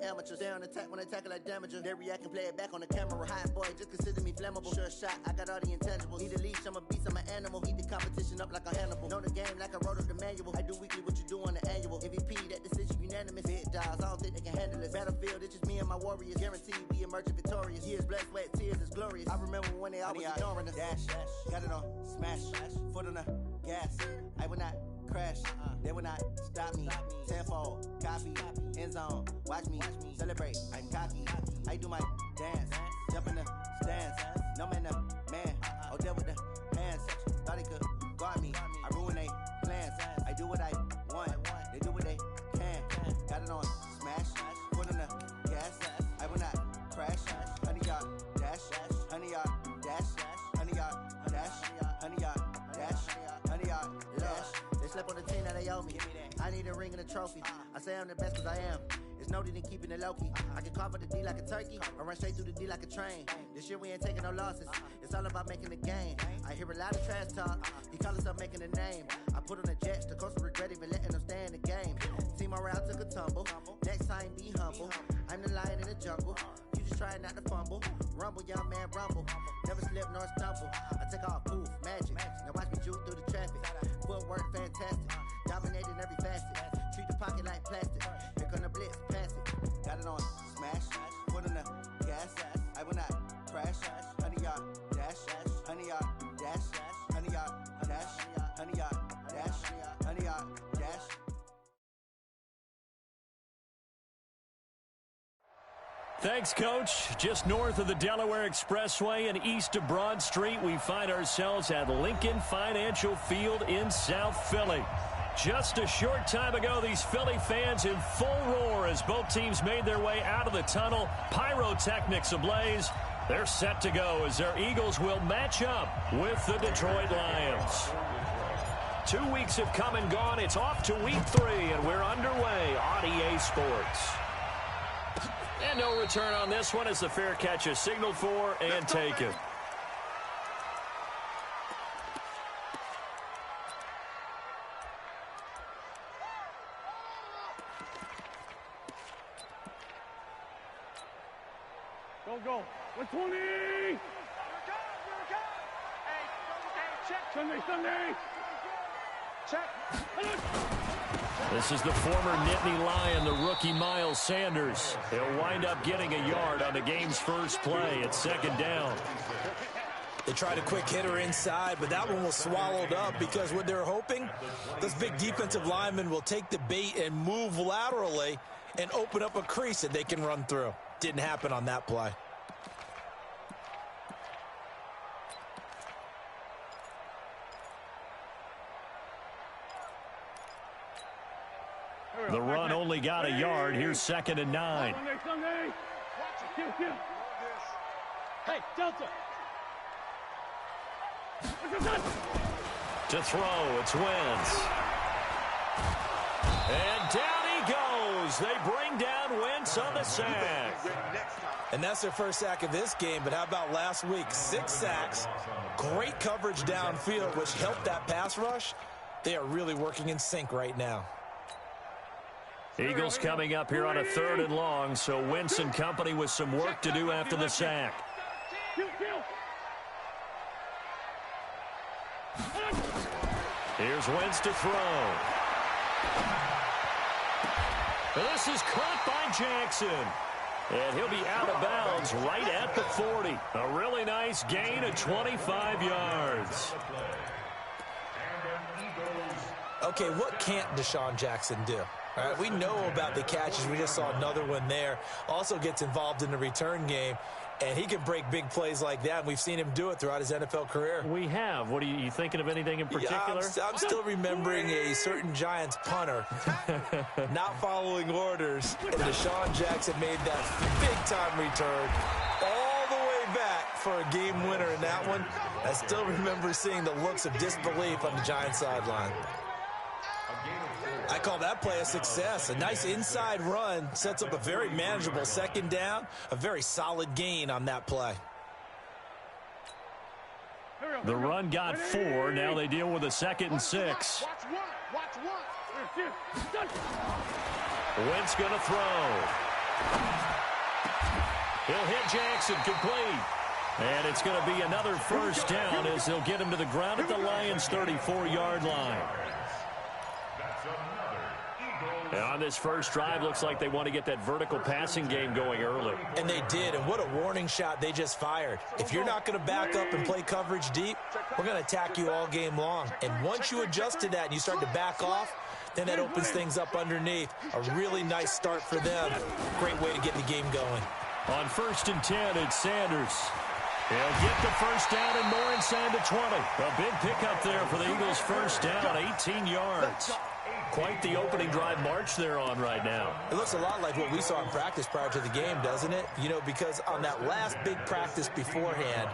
amateurs. Stay on attack when I tackle like damager. They react and play it back on the camera. Hot boy, just consider me flammable. Sure shot, I got all the intangibles. Need a leash, I'm a beast, I'm an animal. Eat the competition up like a Hannibal. Know the game like I wrote up the manual. I do weekly what you do on the annual. MVP, that decision unanimous. Big dials, I don't think they can handle it. Battlefield, it's just me and my warriors. Guaranteed we emerge victorious. Years, blood, sweat, tears, it's glorious. I remember when they always ignoring us. Dash, got it on, smash, foot on the gas. I will not crash, they will not stop me. Tenfold, copy, end zone, watch me celebrate. I'm cocky, I do my dance, jump in the stands. No man, man, oh there with the hands. Thought they could guard me, I ruin they plans. I do what I want, they do what they can. Got it on, smash, foot on the gas. I will not crash, 100-yard dash, 100-yard dash, 100-yard dash, 100-yard dash, 100-yard dash. They slept on the team that they owe me. I need a ring and a trophy. I say I'm the best cause I am. It's noted in keeping it low-key. I can carve up the D like a turkey or run straight through the D like a train. This year we ain't taking no losses. It's all about making the game. I hear a lot of trash talk. He call himself making a name. I put on the Jets. The coach regret even letting them stay in the game. Team morale took a tumble. Next time be humble. I'm the lion in the jungle. You just try not to fumble. Rumble, young man, rumble. Never slip nor stumble. I take off, poof, magic. Now watch me juke through the traffic. Footwork fantastic. Dominating every facet. Treat the pocket like plastic. Here come the blitz, pass it. Got it on, smash. Foot on the gas. I will not crash. 100-yard dash. 100-yard dash. 100-yard dash. 100-yard dash. 100-yard dash. Thanks, Coach. Just north of the Delaware Expressway and east of Broad Street, we find ourselves at Lincoln Financial Field in South Philly. Just a short time ago, these Philly fans in full roar as both teams made their way out of the tunnel. Pyrotechnics ablaze. They're set to go as their Eagles will match up with the Detroit Lions. 2 weeks have come and gone. It's off to week 3, and we're underway on EA Sports. And no return on this one as the fair catch is signaled for and taken. Go. 120! You're good. Hey, check. Sunday. Check. This is the former Nittany Lion, the rookie Miles Sanders. He'll wind up getting a yard on the game's first play at second down. They tried a quick hitter inside, but that one was swallowed up because what they're hoping, this big defensive lineman will take the bait and move laterally and open up a crease that they can run through. Didn't happen on that play. The run only got a yard. Here's 2nd and 9. Sunday. Hey, Delta. To throw, it's Wentz. And down he goes. They bring down Wentz on the sack. And that's their first sack of this game, but how about last week? 6 sacks, great coverage downfield, which helped that pass rush. They are really working in sync right now. Eagles coming up here on a 3rd and long, so Wentz and company with some work to do after the sack. Here's Wentz to throw. This is caught by Jackson. And he'll be out of bounds right at the 40. A really nice gain of 25 yards. Okay, what can't Deshaun Jackson do? All right, we know about the catches. We just saw another one there. Also gets involved in the return game, and he can break big plays like that. And we've seen him do it throughout his NFL career. We have. What are you thinking of anything in particular? Yeah, I'm still remembering a certain Giants punter not following orders, and Deshaun Jackson made that big-time return all the way back for a game winner in that one. I still remember seeing the looks of disbelief on the Giants sideline. I call that play a success. A nice inside run sets up a very manageable 2nd down, a very solid gain on that play. The run got 4. Now they deal with a 2nd and 6. Watch one. Wentz going to throw. He'll hit Jackson, complete. And it's going to be another first down as they'll get him to the ground at the Lions' 34-yard line. And on this first drive, looks like they want to get that vertical passing game going early. And they did, and what a warning shot they just fired. If you're not going to back up and play coverage deep, we're going to attack you all game long. And once you adjust to that and you start to back off, then that opens things up underneath. A really nice start for them. Great way to get the game going. On 1st and 10, it's Sanders. He'll get the first down and more inside the 20. A big pickup there for the Eagles' first down, 18 yards. Quite the opening drive march they're on right now. It looks a lot like what we saw in practice prior to the game, doesn't it? You know, because on that last big practice beforehand,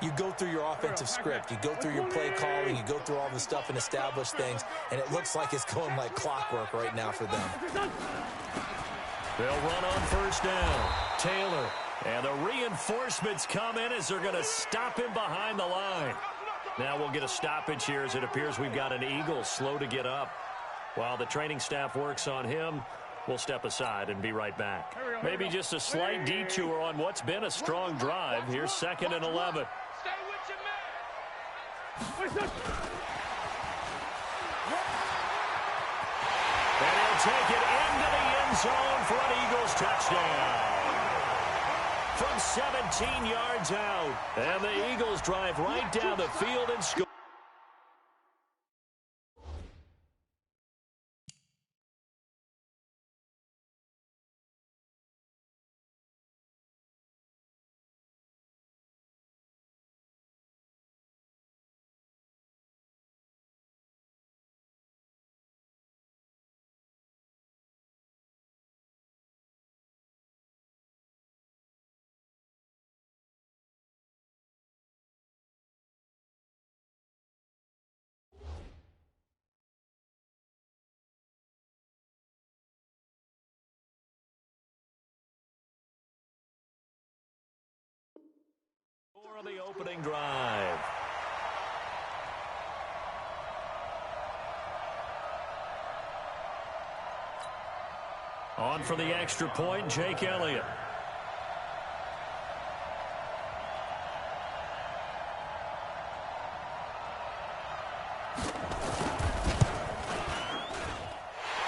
you go through your offensive script, you go through your play calling, you go through all the stuff and establish things, and it looks like it's going like clockwork right now for them. They'll run on first down. Taylor. And the reinforcements come in as they're going to stop him behind the line. Now we'll get a stoppage here as it appears we've got an Eagle slow to get up. While the training staff works on him, we'll step aside and be right back. Maybe just a slight detour on what's been a strong drive. Here's 2nd and 11. Stay with your man. And he'll take it into the end zone for an Eagles touchdown. From 17 yards out. And the Eagles drive right down the field and score. For the opening drive. On for the extra point, Jake Elliott.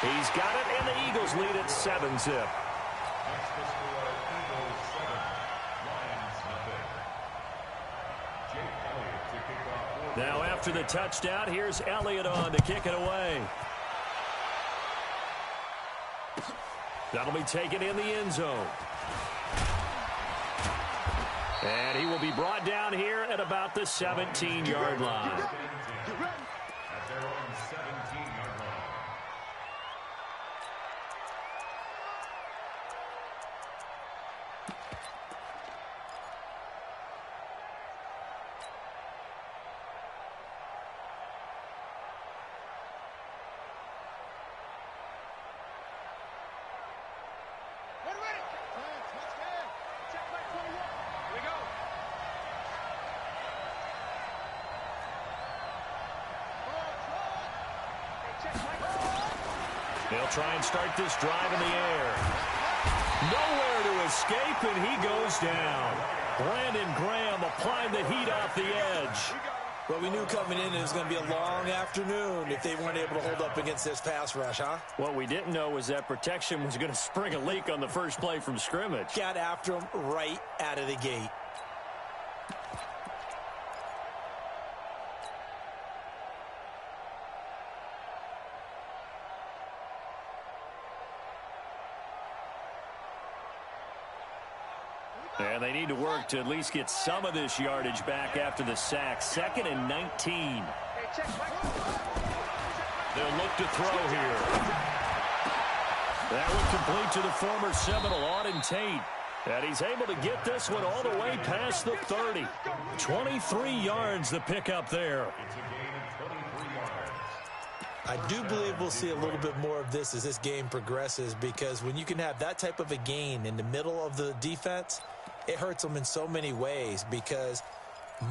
He's got it, and the Eagles lead at 7-zip. Now after the touchdown, here's Elliott on to kick it away. That'll be taken in the end zone. And he will be brought down here at about the 17-yard line. They'll try and start this drive in the air. Nowhere to escape, and he goes down. Brandon Graham applying the heat off the edge. Well, we knew coming in it was going to be a long afternoon if they weren't able to hold up against this pass rush, huh? What we didn't know was that protection was going to spring a leak on the first play from scrimmage. Got after him right out of the gate. And they need to work to at least get some of this yardage back after the sack. 2nd and 19. They'll look to throw here. That one complete to the former Seminole, Auden Tate. And he's able to get this one all the way past the 30. 23 yards the pickup there. I do believe we'll see a little bit more of this as this game progresses, because when you can have that type of a gain in the middle of the defense, it hurts them in so many ways, because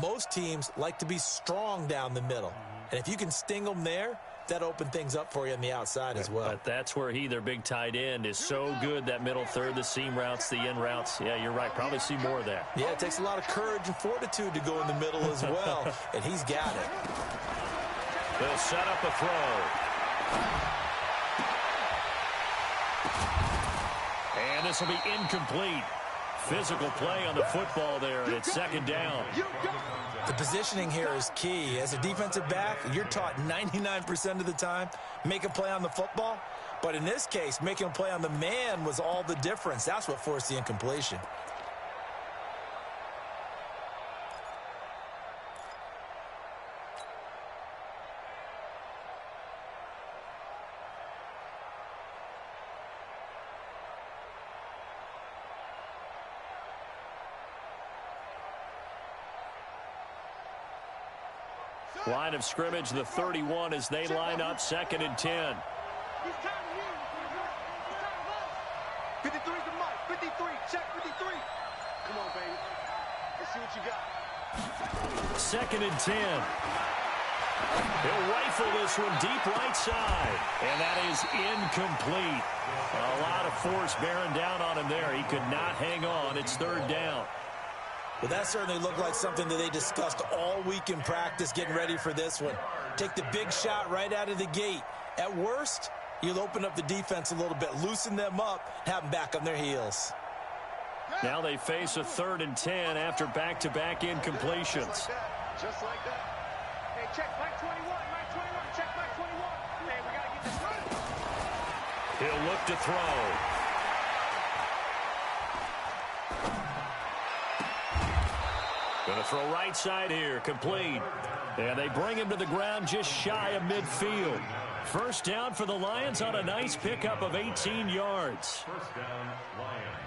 most teams like to be strong down the middle. And if you can sting them there, that opened things up for you on the outside as well. But that's where their big tight end, is so good, that middle third, the seam routes, the in routes. Yeah, you're right. Probably see more of that. Yeah, it takes a lot of courage and fortitude to go in the middle as well, and he's got it. They'll set up a throw. And this will be incomplete. Physical play on the football there, and it's second down. The positioning here is key. As a defensive back, you're taught 99% of the time, make a play on the football. But in this case, making a play on the man was all the difference. That's what forced the incompletion. Line of scrimmage, the 31, as they line up, 2nd and 10. 53's the mark. 53. Check 53. Come on, baby. Let's see what you got. 2nd and 10. He'll rifle this one deep right side. And that is incomplete. A lot of force bearing down on him there. He could not hang on. It's 3rd down. Well, that certainly looked like something that they discussed all week in practice getting ready for this one. Take the big shot right out of the gate. At worst, you'll open up the defense a little bit, loosen them up, have them back on their heels. Now they face a 3rd and 10 after back-to-back incompletions. Just like that. Hey, check Mike 21. Mike 21. Check Mike 21. Hey, we got to get this running. He'll look to throw. Going to throw right side here, complete. And they bring him to the ground just shy of midfield. First down for the Lions on a nice pickup of 18 yards. First down, Lions.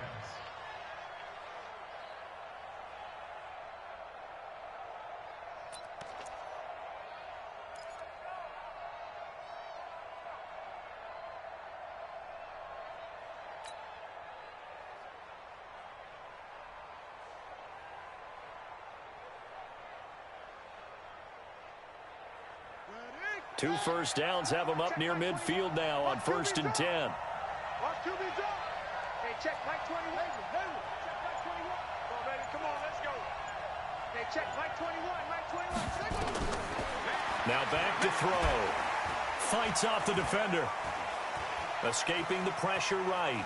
Two first downs have them up near midfield now on 1st and 10. Watch QB's up. Hey, check Mike 21. Check Mike 21. Come on, baby. Come on, let's go. Hey, check Mike 21. Mike 21. Now back to throw. Fights off the defender. Escaping the pressure right.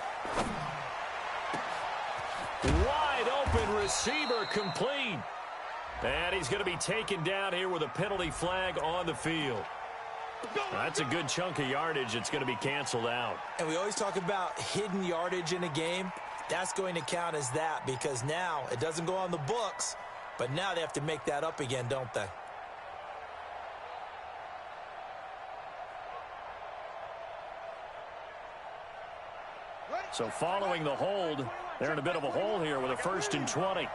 Wide open receiver, complete. And he's going to be taken down here with a penalty flag on the field. That's a good chunk of yardage. It's going to be canceled out. And we always talk about hidden yardage in a game. That's going to count as that, because now it doesn't go on the books, but now they have to make that up again, don't they? So following the hold, they're in a bit of a hole here with a 1st and 20.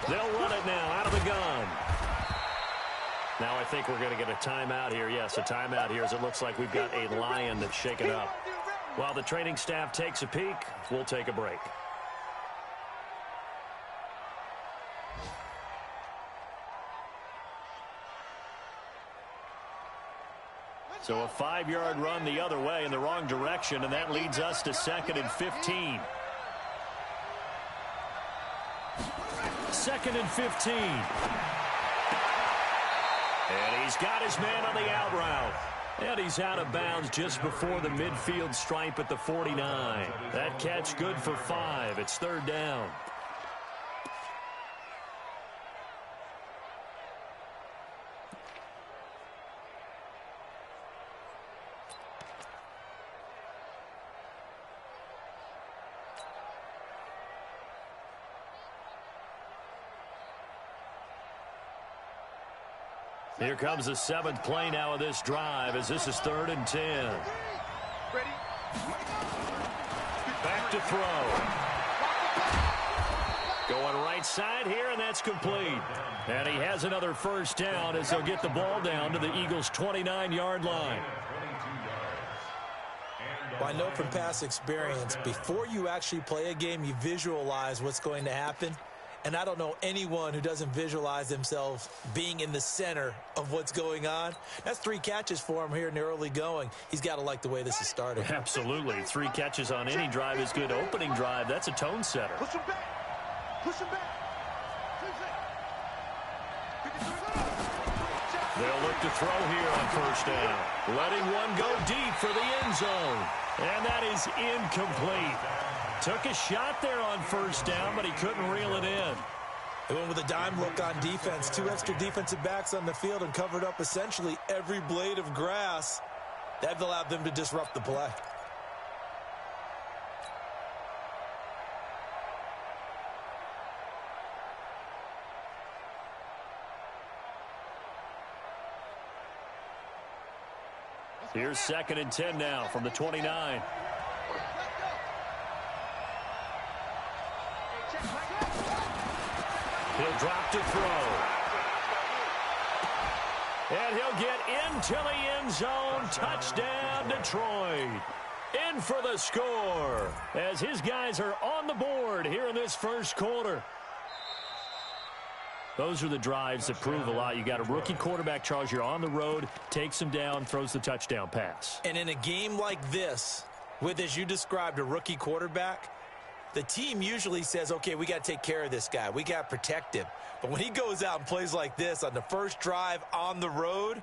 They'll run it now out of the gun. Now I think we're going to get a timeout here. Yes, a timeout here, as it looks like we've got a Lion that's shaken up. While the training staff takes a peek, we'll take a break. So a 5-yard run the other way in the wrong direction, and that leads us to 2nd and 15. 2nd and 15. And he's got his man on the out route. And he's out of bounds just before the midfield stripe at the 49. That catch good for 5. It's 3rd down. Here comes the 7th play now of this drive, as this is 3rd and 10. Ready? Back to throw. Going right side here, and that's complete. And he has another first down as they'll get the ball down to the Eagles' 29-yard line. Well, I know from past experience, before you actually play a game, you visualize what's going to happen. And I don't know anyone who doesn't visualize themselves being in the center of what's going on. That's 3 catches for him here in the early going. He's got to like the way this is started. Absolutely. 3 catches on any drive is good. Opening drive, that's a tone setter. Push him back. Push him back. They'll look to throw here on first down. Letting one go deep for the end zone. And that is incomplete. Took a shot there on first down, but he couldn't reel it in. They went with a dime look on defense. 2 extra defensive backs on the field and covered up essentially every blade of grass. That allowed them to disrupt the play. Here's 2nd and 10 now from the 29. He'll drop to throw. And he'll get into the end zone. Touchdown, Detroit. In for the score as his guys are on the board here in this first quarter. Those are the drives that prove a lot. You got a rookie quarterback, Charles. You're on the road, takes him down, throws the touchdown pass. And in a game like this, with, as you described, a rookie quarterback, the team usually says, okay, we got to take care of this guy. We got to protect him. But when he goes out and plays like this on the first drive on the road,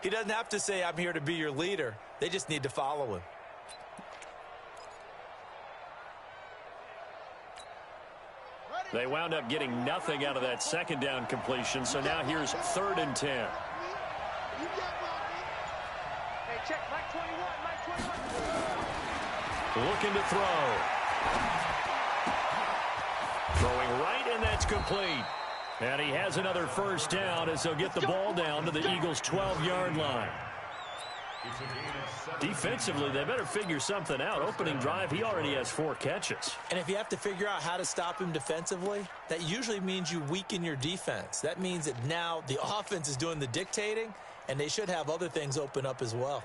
he doesn't have to say, I'm here to be your leader. They just need to follow him. They wound up getting nothing out of that 2nd down completion, so now here's 3rd and 10. Hey, check, Mike 21, Mike 21. Looking to throw. Throwing right, and that's complete. And he has another first down as they'll get the ball down to the Eagles' 12-yard line. Defensively, they better figure something out. Opening drive, he already has 4 catches. And if you have to figure out how to stop him defensively, that usually means you weaken your defense. That means that now the offense is doing the dictating, and they should have other things open up as well.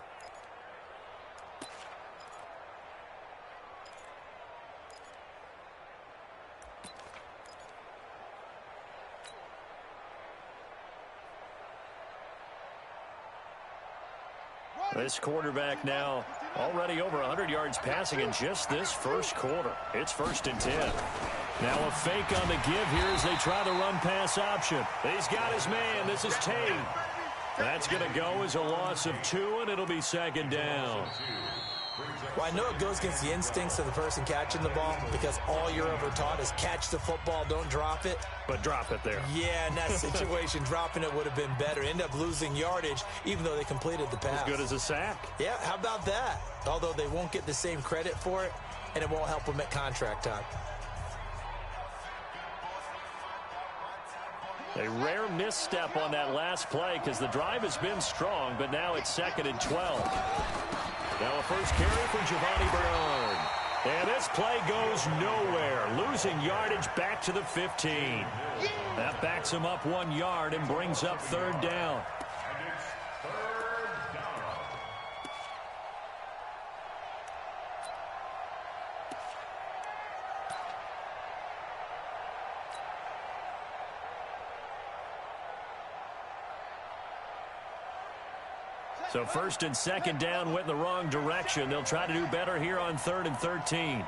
This quarterback now already over 100 yards passing in just this first quarter. It's 1st and 10. Now a fake on the give here as they try the run-pass option. He's got his man. This is Tate. That's going to go as a loss of 2, and it'll be 2nd down. Well, I know it goes against the instincts of the person catching the ball because all you're ever taught is catch the football, don't drop it. But drop it there. Yeah, in that situation, dropping it would have been better. End up losing yardage, even though they completed the pass. As good as a sack. Yeah, how about that? Although they won't get the same credit for it, and it won't help them at contract time. A rare misstep on that last play because the drive has been strong, but now it's 2nd and 12. Now a first carry for Giovanni Bernard. And this play goes nowhere. Losing yardage back to the 15. That backs him up 1 yard and brings up 3rd down. So 1st and 2nd down went in the wrong direction. They'll try to do better here on 3rd and 13.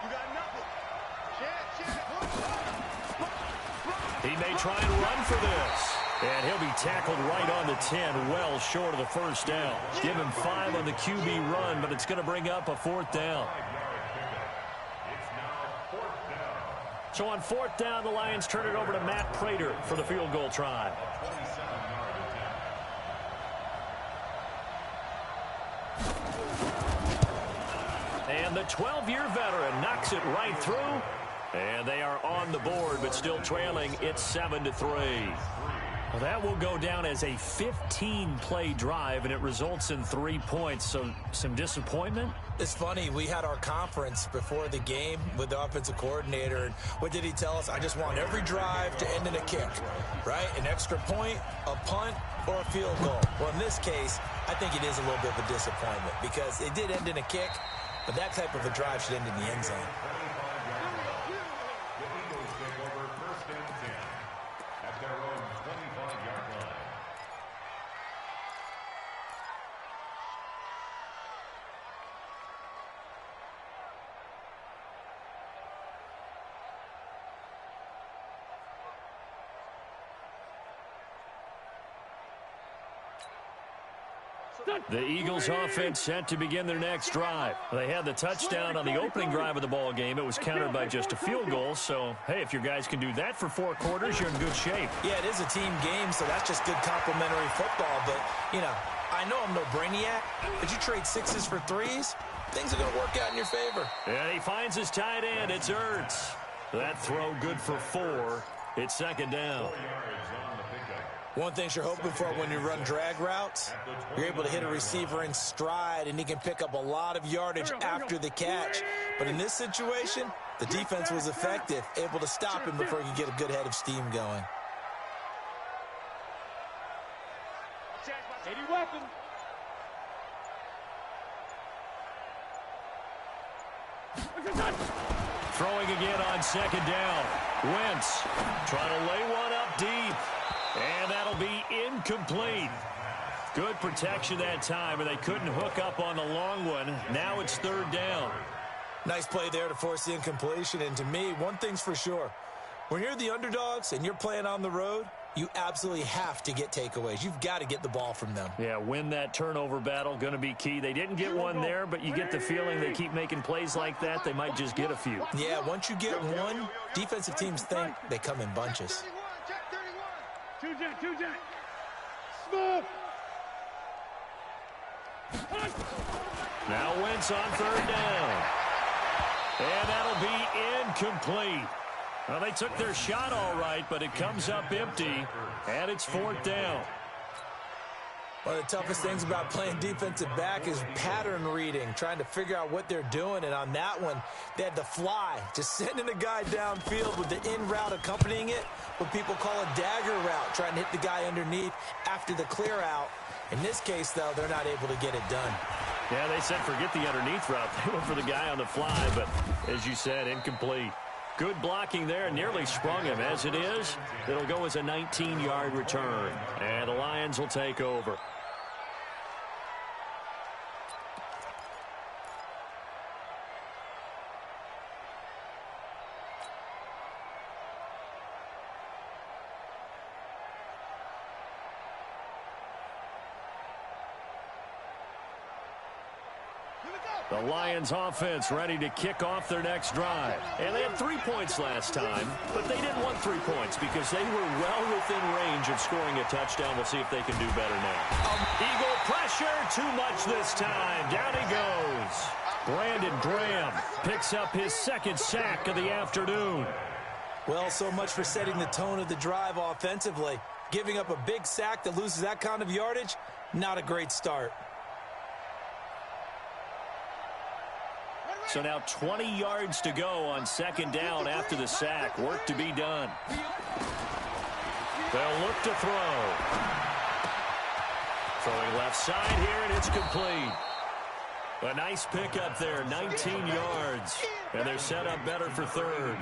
He may try and run for this. And he'll be tackled right on the 10, well short of the first down. Give him 5 on the QB run, but it's going to bring up a 4th down. So on 4th down, the Lions turn it over to Matt Prater for the field goal try. And the 12-year veteran knocks it right through. And they are on the board, but still trailing. It's 7-3. Well, that will go down as a 15-play drive, and it results in 3 points. So some disappointment? It's funny. We had our conference before the game with the offensive coordinator. And what did he tell us? I just want every drive to end in a kick, right? An extra point, a punt, or a field goal. Well, in this case, I think it is a little bit of a disappointment because it did end in a kick, but that type of a drive should end in the end zone. The Eagles offense set to begin their next drive. They had the touchdown on the opening drive of the ball game. It was countered by just a field goal. So, hey, if your guys can do that for 4 quarters, you're in good shape. Yeah, it is a team game, so that's just good complimentary football. But, you know, I know I'm no brainiac, but you trade 6s for 3s, things are going to work out in your favor. And he finds his tight end. It's Ertz. That throw good for 4. It's second down. One thing you're hoping for when you run drag routes, you're able to hit a receiver in stride, and he can pick up a lot of yardage after the catch. But in this situation, the defense was effective, able to stop him before he could get a good head of steam going. Throwing again on second down. Wentz trying to lay one up deep. And that'll be incomplete. Good protection that time, and they couldn't hook up on the long one. Now it's third down. Nice play there to force the incompletion. And to me, one thing's for sure. When you're the underdogs and you're playing on the road, you absolutely have to get takeaways. You've got to get the ball from them. Yeah, win that turnover battle, going to be key. They didn't get one there, but you get the feeling they keep making plays like that, they might just get a few. Yeah, once you get one, defensive teams think they come in bunches. Smith. Now Wentz on third down. And that'll be incomplete. Well, they took their shot all right, but it comes up empty, and it's fourth down. One of the toughest things about playing defensive back is pattern reading, trying to figure out what they're doing. And on that one, they had to fly, just sending a guy downfield with the in route accompanying it, what people call a dagger route, trying to hit the guy underneath after the clear out. In this case, though, they're not able to get it done. Yeah, they said forget the underneath route. They went for the guy on the fly, but as you said, incomplete. Good blocking there, nearly sprung him. As it is, it'll go as a 19-yard return. And the Lions will take over. The Lions offense ready to kick off their next drive. And they had 3 points last time, but they didn't want 3 points because they were well within range of scoring a touchdown. We'll see if they can do better now. Eagle pressure, too much this time. Down he goes. Brandon Graham picks up his second sack of the afternoon. Well, so much for setting the tone of the drive offensively. Giving up a big sack that loses that kind of yardage, not a great start. So now 20 yards to go on second down after the sack. Work to be done. They'll look to throw. Throwing left side here, and it's complete. A nice pickup there, 19 yards. And they're set up better for third.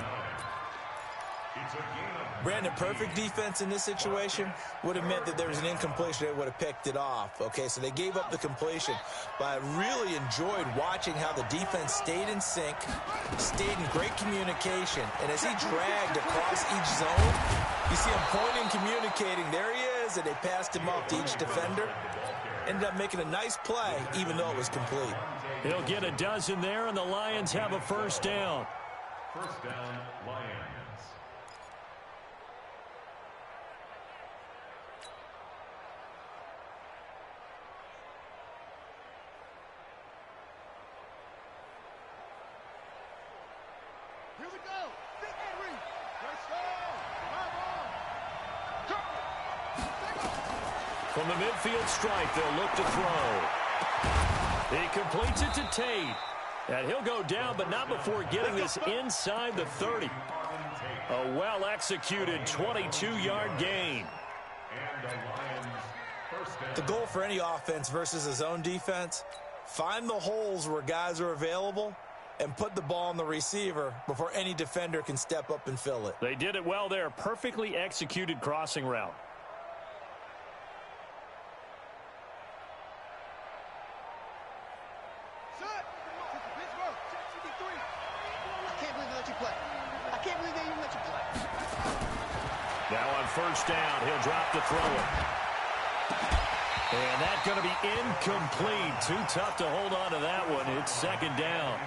Brandon, perfect defense in this situation would have meant that there was an incompletion. They would have picked it off. Okay, so they gave up the completion. But I really enjoyed watching how the defense stayed in sync, stayed in great communication. And as he dragged across each zone, you see him pointing, communicating. There he is, and they passed him off to each defender. Ended up making a nice play, even though it was complete. He'll get a dozen there, and the Lions have a first down. First down, Lions. Here we go. Big Henry. From the midfield stripe, they'll look to throw. He completes it to Tate. And he'll go down, but not before getting this inside the 30. A well-executed 22-yard gain. The goal for any offense versus a zone defense, find the holes where guys are available and put the ball on the receiver before any defender can step up and fill it. They did it well there. Perfectly executed crossing route. Now on first down, he'll drop the thrower. And that's going to be incomplete. Too tough to hold on to that one. It's second down.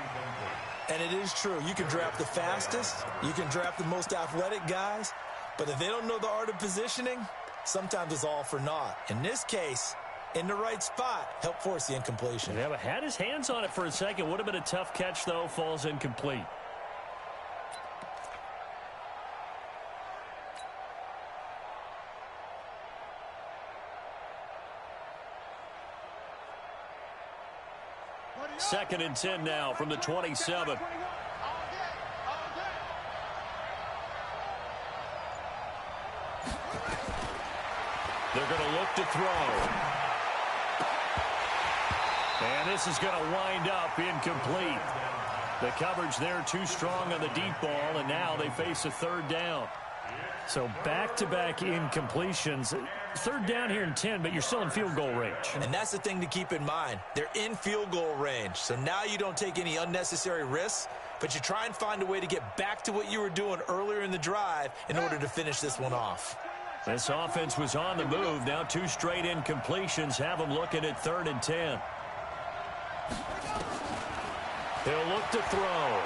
And it is true. You can draft the fastest. You can draft the most athletic guys. But if they don't know the art of positioning, sometimes it's all for naught. In this case, in the right spot, help force the incompletion. Yeah, but had his hands on it for a second. Would have been a tough catch, though. Falls incomplete. Second and 10 now from the 27. They're going to look to throw. And this is going to wind up incomplete. The coverage there too strong on the deep ball, and now they face a third down. So back-to-back incompletions. Third down here in 10, but you're still in field goal range. And that's the thing to keep in mind. They're in field goal range. So now you don't take any unnecessary risks, but you try and find a way to get back to what you were doing earlier in the drive in order to finish this one off. This offense was on the move. Now two straight incompletions have them looking at third and 10. He'll look to throw.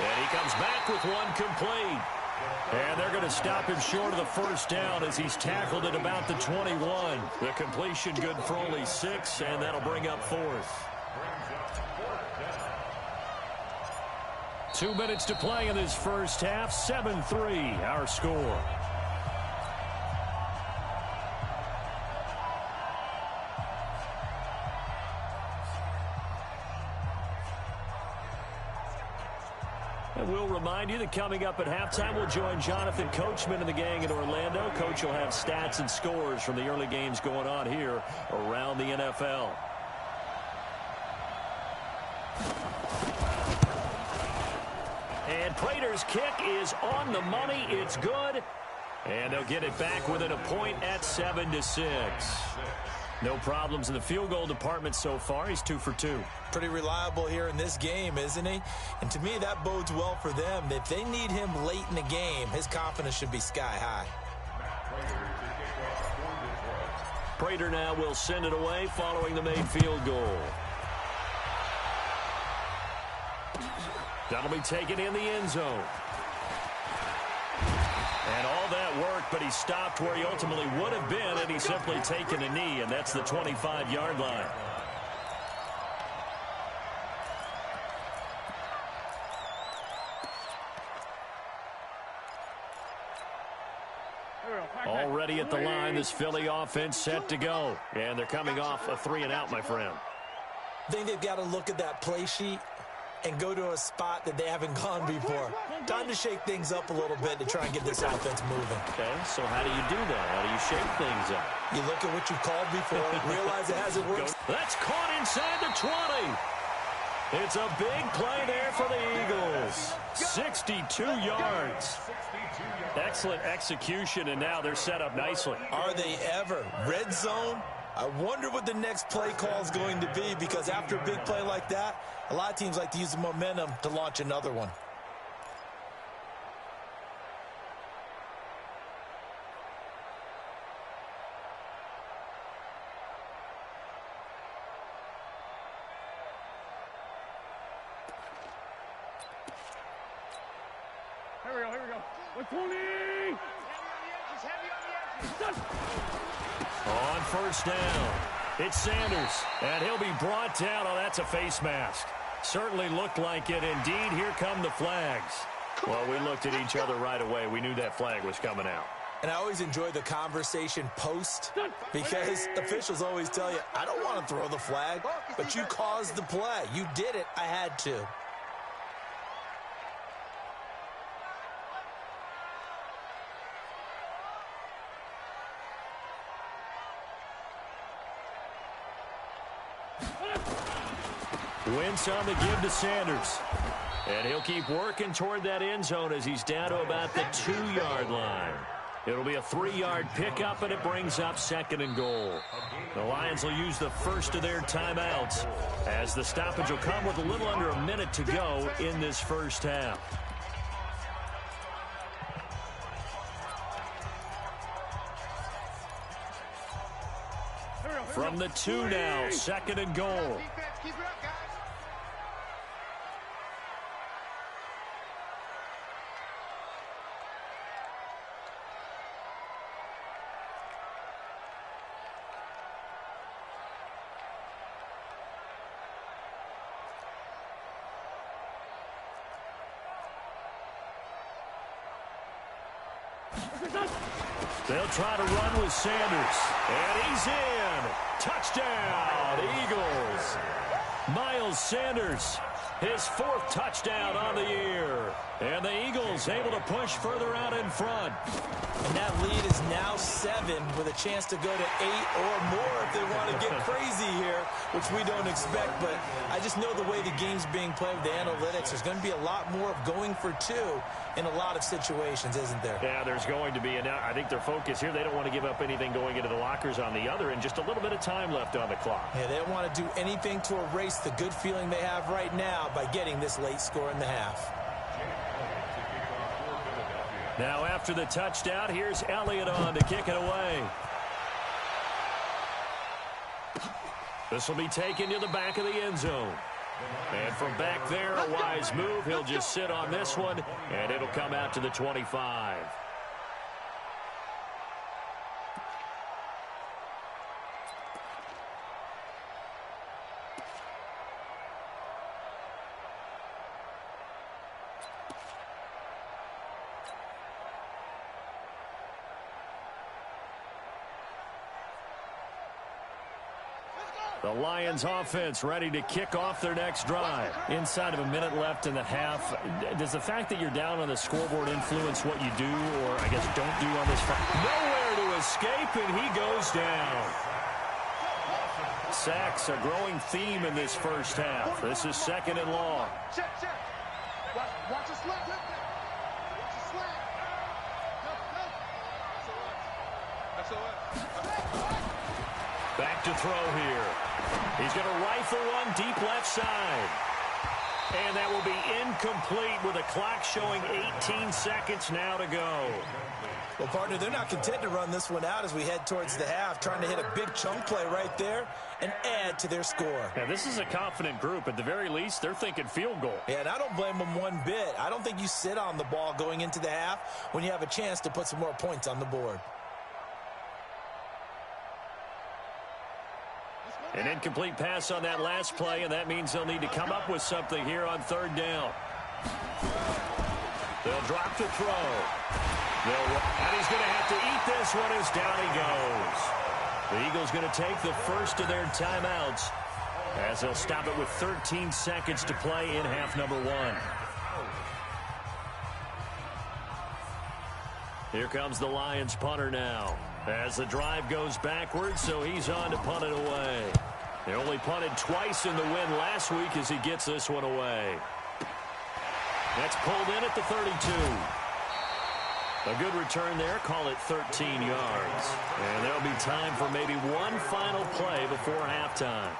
And he comes back with one complete. And they're going to stop him short of the first down as he's tackled at about the 21. The completion good for only 6, and that'll bring up fourth. 2 minutes to play in this first half. 7-3 our score. And we'll remind you that coming up at halftime, we'll join Jonathan Coachman and the gang in Orlando. Coach will have stats and scores from the early games going on here around the NFL. And Prater's kick is on the money. It's good. And they'll get it back within a point at 7-6. No problems in the field goal department so far. He's 2 for 2. Pretty reliable here in this game, isn't he? And to me, that bodes well for them. If they need him late in the game, his confidence should be sky high. Prater now will send it away following the made field goal. That'll be taken in the end zone. And all that work, but he stopped where he ultimately would have been, and he's simply taken a knee, and that's the 25-yard line. Already at the line, this Philly offense set to go. And they're coming off a 3-and-out, my friend. I think they've got to look at that play sheet and go to a spot that they haven't gone before. Time to shake things up a little bit to try and get this offense moving. Okay, so how do you do that? How do you shake things up? You look at what you've called before, realize it hasn't worked. That's caught inside the 20. It's a big play there for the Eagles. 62 yards. Excellent execution, and now they're set up nicely. Are they ever? Red zone? I wonder what the next play call is going to be, because after a big play like that, a lot of teams like to use the momentum to launch another one. Here we go. 120! On first down, it's Sanders, and he'll be brought down. Oh, that's a face mask. Certainly looked like it. Indeed, here come the flags. Well, we looked at each other right away. We knew that flag was coming out. And I always enjoy the conversation post, because officials always tell you, I don't want to throw the flag, but you caused the play. You did it. I had to. Wentz on the give to Sanders. And he'll keep working toward that end zone as he's down to about the 2-yard line. It'll be a 3-yard pickup, and it brings up second and goal. The Lions will use the first of their timeouts as the stoppage will come with a little under a minute to go in this first half. From the 2 now, 2nd and goal. Defense, keep it up, guys. They'll try to run with Sanders. And he's in. Touchdown, Eagles. Miles Sanders, his 4th touchdown on the year. And the Eagles able to push further out in front. And that lead is now 7 with a chance to go to 8 or more if they want to get crazy here, which we don't expect. But I just know the way the game's being played with the analytics, there's going to be a lot more of going for 2 in a lot of situations, isn't there? Yeah, there's going to be. And I think their focus here, they don't want to give up anything going into the lockers on the other, and just a little bit of time left on the clock. Yeah, they don't want to do anything to erase the good feeling they have right now by getting this late score in the half. Now after the touchdown, here's Elliott on to kick it away. This will be taken to the back of the end zone. And from back there, a wise move. He'll just sit on this one, and it'll come out to the 25. The Lions offense ready to kick off their next drive. Inside of a minute left in the half, does the fact that you're down on the scoreboard influence what you do, or I guess don't do on this fight? Nowhere to escape, and he goes down. Sacks, a growing theme in this first half. This is 2nd and long. Check. Watch the slant. Watch the slant. Back to throw here. He's going to rifle one deep left side. And that will be incomplete with a clock showing 18 seconds now to go. Well, partner, they're not content to run this one out as we head towards the half, trying to hit a big chunk play right there and add to their score. Now, this is a confident group. At the very least, they're thinking field goal. Yeah, and I don't blame them one bit. I don't think you sit on the ball going into the half when you have a chance to put some more points on the board. An incomplete pass on that last play, and that means they'll need to come up with something here on 3rd down. They'll drop the throw. And he's going to have to eat this one as down he goes. The Eagles going to take the first of their timeouts as they'll stop it with 13 seconds to play in half number 1. Here comes the Lions punter now as the drive goes backwards, so he's on to punt it away. They only punted twice in the win last week as he gets this one away. That's pulled in at the 32. A good return there, call it 13 yards. And there'll be time for maybe one final play before halftime.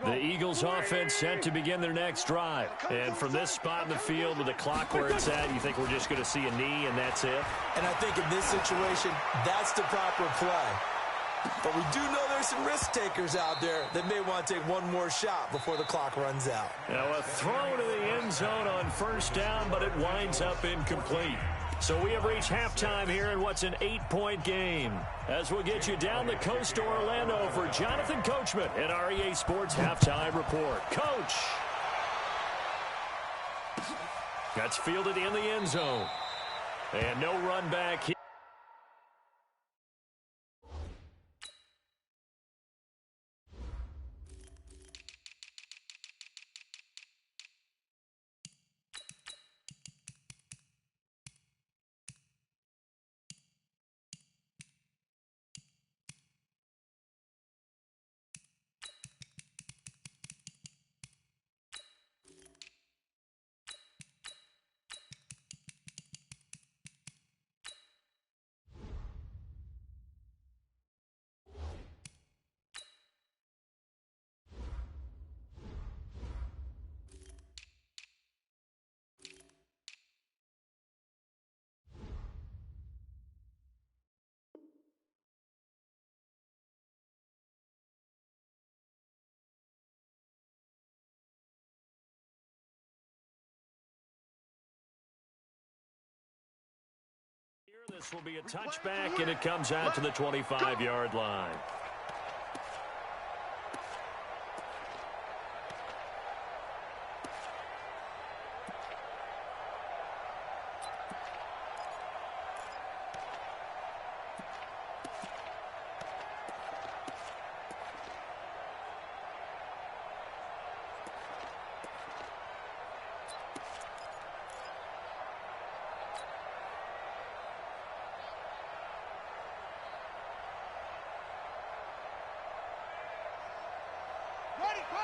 The Eagles offense set to begin their next drive. And from this spot in the field with the clock where it's at, you think we're just going to see a knee and that's it? And I think in this situation, that's the proper play. But we do know there's some risk takers out there that may want to take one more shot before the clock runs out. Now a throw to the end zone on 1st down, but it winds up incomplete. So we have reached halftime here in what's an 8-point game. As we'll get you down the coast to Orlando for Jonathan Coachman at our EA Sports Halftime Report. Coach! That's fielded in the end zone. And no run back here. This will be a touchback, and it comes out to the 25-yard line.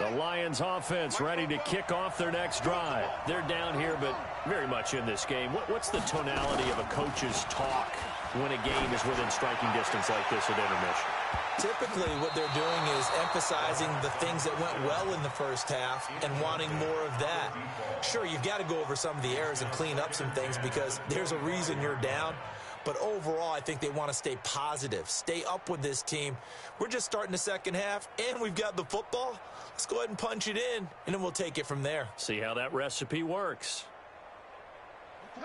The Lions offense ready to kick off their next drive. They're down here, but very much in this game. What's the tonality of a coach's talk when a game is within striking distance like this at intermission? Typically, what they're doing is emphasizing the things that went well in the first half and wanting more of that. Sure, you've got to go over some of the errors and clean up some things because there's a reason you're down. But overall, I think they want to stay positive, stay up with this team. We're just starting the second half, and we've got the football. Let's go ahead and punch it in, and then we'll take it from there. See how that recipe works.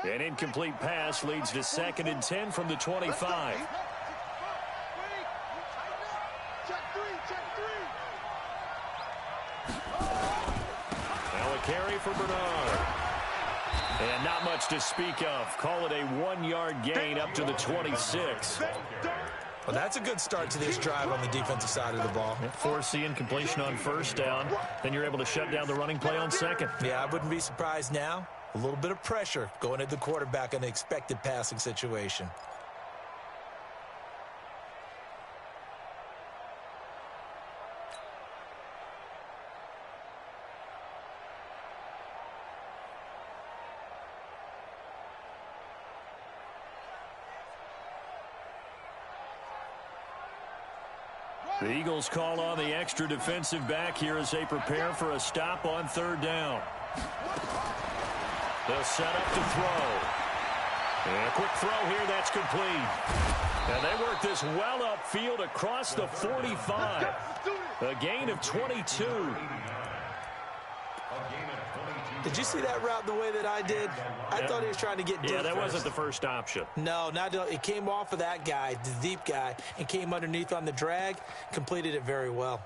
An incomplete pass leads to 2nd and 10 from the 25. Now a carry for Bernard. And not much to speak of. Call it a 1-yard gain up to the 26. Well, that's a good start to this drive on the defensive side of the ball. Force the incompletion on first down. Then you're able to shut down the running play on second. Yeah, I wouldn't be surprised now. A little bit of pressure going at the quarterback in an expected passing situation. The Eagles call on the extra defensive back here as they prepare for a stop on 3rd down. They'll set up to throw. And a quick throw here, that's complete. And they work this well upfield across the 45. A gain of 22. Did you see that route the way that I did? I thought he was trying to get deep. Yeah, that wasn't the first option. No, it came off of that guy, the deep guy, and came underneath on the drag, completed it very well.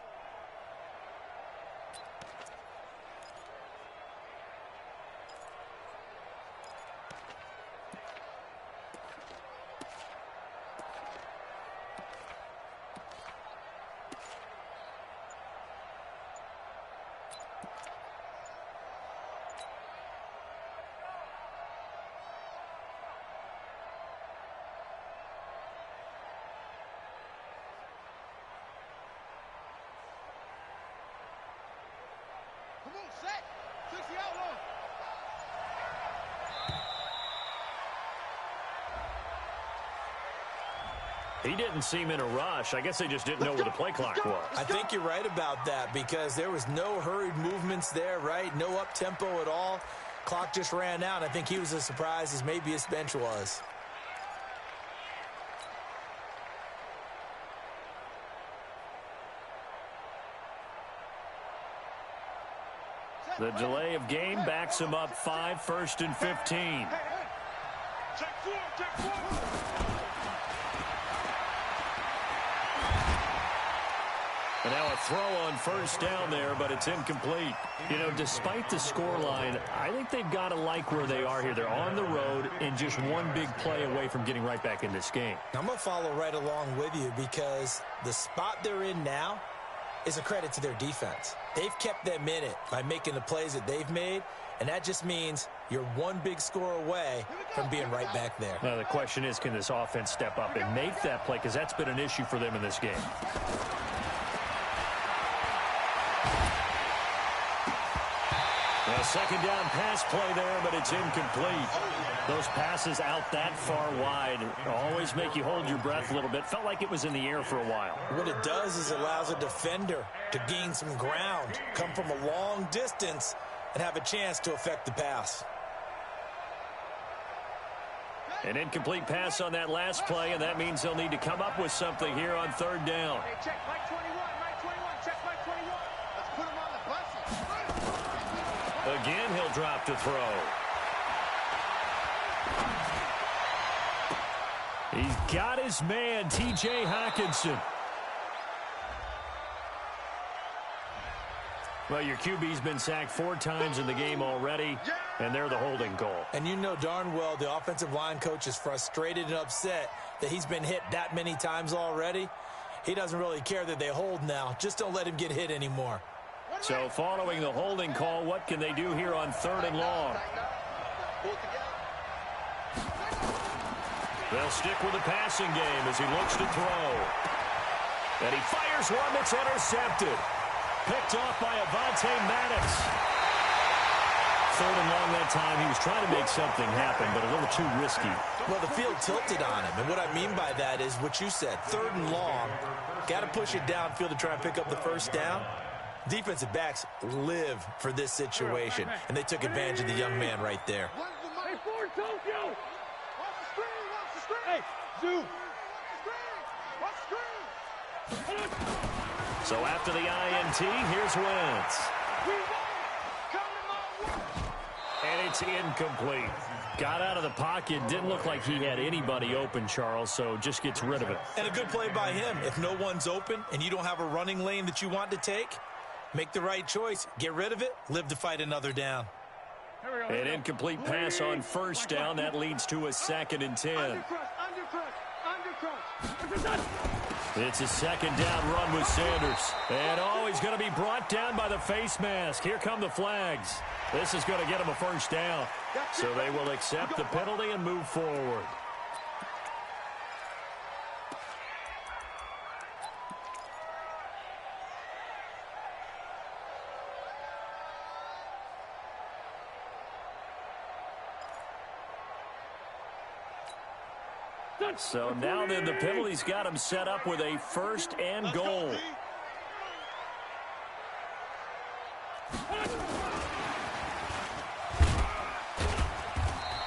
He didn't seem in a rush. I guess they just didn't know where the play clock was. I think you're right about that because there was no hurried movements there, right? No up-tempo at all. Clock just ran out. I think he was as surprised as maybe his bench was. The delay of game backs him up 5, 1st and 15. Check four. And now a throw on first down there, but it's incomplete. You know, despite the scoreline, I think they've got to like where they are here. They're on the road and just one big play away from getting right back in this game. I'm going to follow right along with you because the spot they're in now is a credit to their defense. They've kept them in it by making the plays that they've made, and that just means you're one big score away from being right back there. Now, the question is, can this offense step up and make that play? Because that's been an issue for them in this game. A second down pass play there, but it's incomplete. Those passes out that far wide always make you hold your breath a little bit. Felt like it was in the air for a while. What it does is it allows a defender to gain some ground, come from a long distance, and have a chance to affect the pass. An incomplete pass on that last play, and that means they'll need to come up with something here on 3rd down. Hey, check Mike 21, Mike 21, check Mike 21. Let's put him on the bus. Again, he'll drop to throw. He's got his man, T.J. Hockenson. Well, your QB's been sacked 4 times in the game already, and they're the holding call. And you know darn well the offensive line coach is frustrated and upset that he's been hit that many times already. He doesn't really care that they hold now. Just don't let him get hit anymore. So following the holding call, what can they do here on 3rd and long? They'll stick with the passing game as he looks to throw. And he fires one that's intercepted. Picked off by Avonte Maddox. 3rd and long that time. He was trying to make something happen, but a little too risky. Well, the field tilted on him, and what I mean by that is what you said. 3rd and long. Got to push it downfield to try and pick up the first down. Defensive backs live for this situation, and they took advantage of the young man right there. Hey, Ford, Tokyo! Watch the screen! Watch the screen! Hey, Zoo! Watch the screen! Watch the screen! So after the INT, here's Wentz. And it's incomplete. Got out of the pocket. Didn't look like he had anybody open, Charles, so just gets rid of it. And a good play by him. If no one's open and you don't have a running lane that you want to take, make the right choice. Get rid of it. Live to fight another down. An incomplete pass on 1st down. That leads to a 2nd and 10. It's a 2nd down run with Sanders. And he's going to be brought down by the face mask. Here come the flags. This is going to get him a 1st down. So they will accept the penalty and move forward. So now then the penalty's got him set up with a 1st and goal.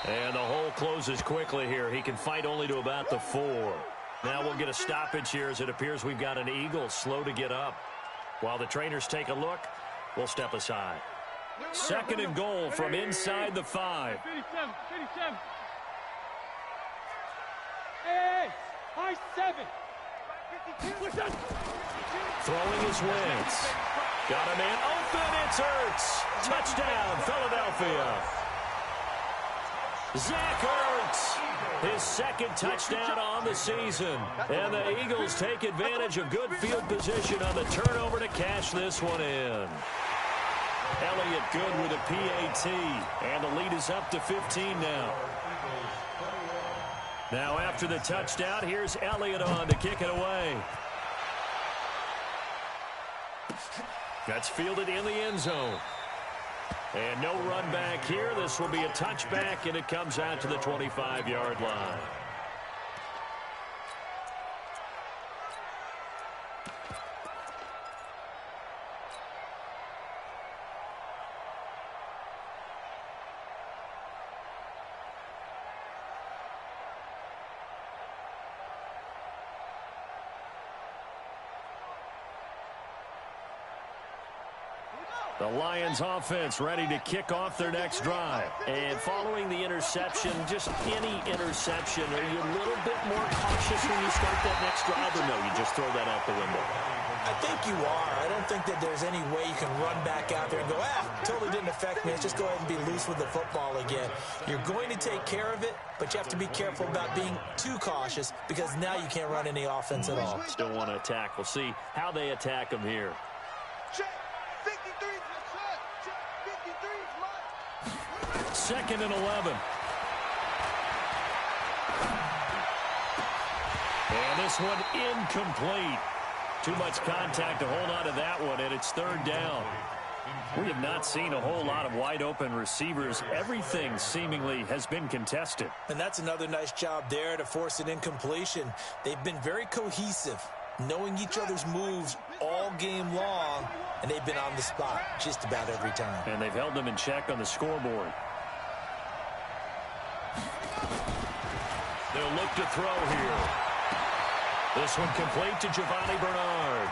And the hole closes quickly here. He can fight only to about the 4. Now we'll get a stoppage here as it appears we've got an Eagle slow to get up. While the trainers take a look, we'll step aside. 2nd and goal from inside the 5. 57. Hey, high 7. Throwing his Wentz. Got a man open. It's Ertz. Touchdown, Philadelphia. Zach Ertz. His 2nd touchdown on the season. And the Eagles take advantage of good field position on the turnover to cash this one in. Elliott good with a PAT. And the lead is up to 15 now. Now after the touchdown, here's Elliott on to kick it away. That's fielded in the end zone. And no run back here. This will be a touchback, and it comes out to the 25-yard line. The Lions offense ready to kick off their next drive. And following the interception, just any interception, are you a little bit more cautious when you start that next drive, or no, you just throw that out the window? I think you are. I don't think that there's any way you can run back out there and go, totally didn't affect me. Let's just go ahead and be loose with the football again. You're going to take care of it, but you have to be careful about being too cautious because now you can't run any offense at all. Still want to attack. We'll see how they attack them here. Check. 53. 2nd and 11. And this one incomplete. Too much contact to hold on to that one, and it's 3rd down. We have not seen a whole lot of wide open receivers. Everything seemingly has been contested. And that's another nice job there to force an incompletion. They've been very cohesive, knowing each other's moves all game long, and they've been on the spot just about every time. And they've held them in check on the scoreboard. They'll look to throw here. This one complete to Giovanni Bernard.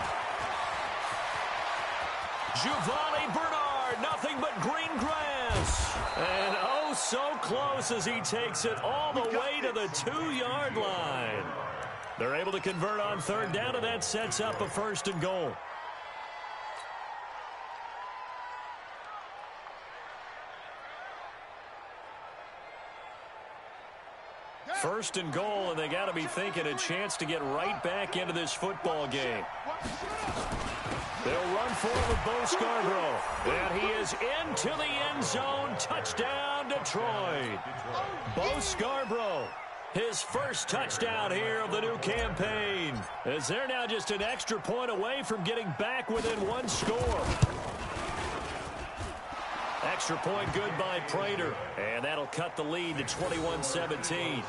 Giovanni Bernard, nothing but green grass. And so close as he takes it all the way to the 2-yard line. They're able to convert on third down, and that sets up a 1st and goal. First and goal, and they got to be thinking a chance to get right back into this football game. They'll run forward with Bo Scarborough. And he is into the end zone. Touchdown, Detroit. Bo Scarborough, his first touchdown here of the new campaign, as they're now just an extra point away from getting back within one score. Extra point good by Prater, and that'll cut the lead to 21-17.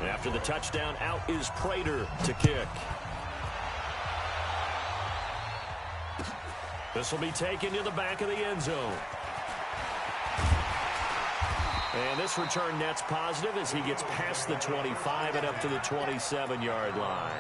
After the touchdown, out is Prater to kick. This will be taken to the back of the end zone. And this return net's positive as he gets past the 25 and up to the 27-yard line.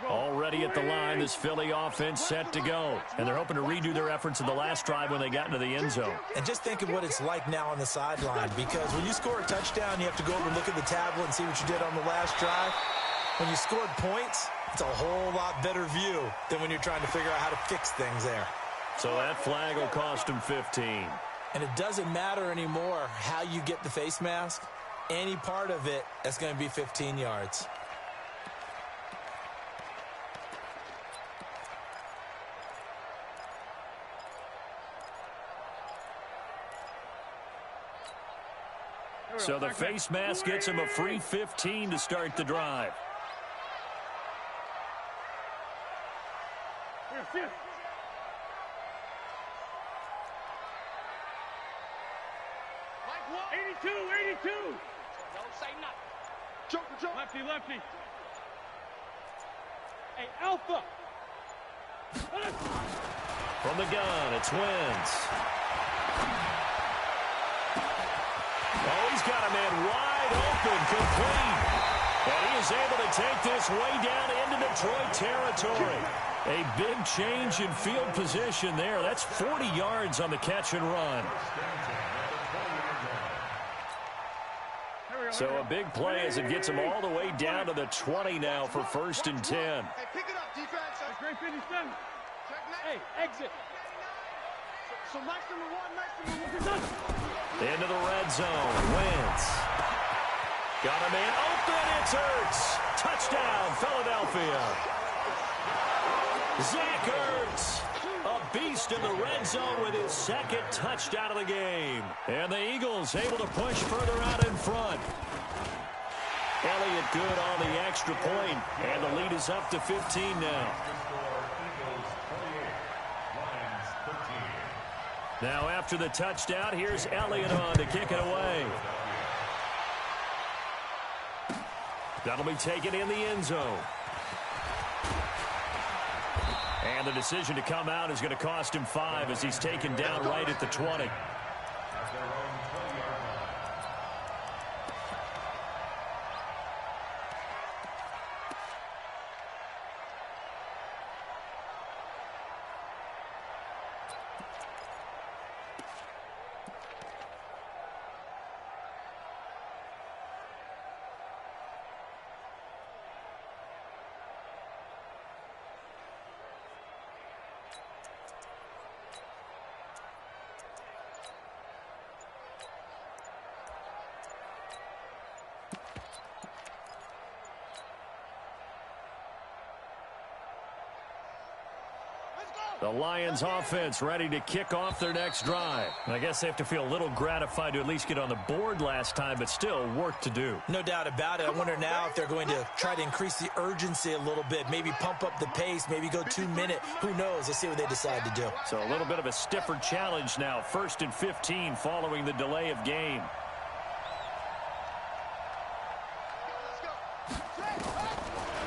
Already at the line, this Philly offense set to go. And they're hoping to redo their efforts in the last drive when they got into the end zone. And just think of what it's like now on the sideline, because when you score a touchdown, you have to go over and look at the tablet and see what you did on the last drive. When you scored points, it's a whole lot better view than when you're trying to figure out how to fix things there. So that flag will cost him 15. And it doesn't matter anymore how you get the face mask. Any part of it, that's going to be 15 yards. So the face mask gets him a free 15 to start the drive. Here. 82. Don't say nothing. Jump. Lefty. Hey, Alpha. From the gun, it's Wentz. Oh, he's got a man wide open, complete. And he is able to take this way down into Detroit territory. A big change in field position there. That's 40 yards on the catch and run. So a big play as it gets him all the way down to the 20 now for 1st and 10. Hey, pick it up, defense. Great 57. Hey, exit. So nice number one. Into the red zone. Wentz. Got a man open. It's Ertz. Touchdown, Philadelphia. Zach Ertz, a beast in the red zone with his 2nd touchdown of the game. And the Eagles able to push further out in front. Elliott good on the extra point, and the lead is up to 15 now. Now after the touchdown, here's Elliott on to kick it away. That'll be taken in the end zone. And the decision to come out is going to cost him 5 as he's taken down right at the 20. The Lions offense ready to kick off their next drive. I guess they have to feel a little gratified to at least get on the board last time, but still work to do. No doubt about it. I wonder now if they're going to try to increase the urgency a little bit, maybe pump up the pace, maybe go 2-minute. Who knows? Let's see what they decide to do. So a little bit of a stiffer challenge now. 1st and 15 following the delay of game.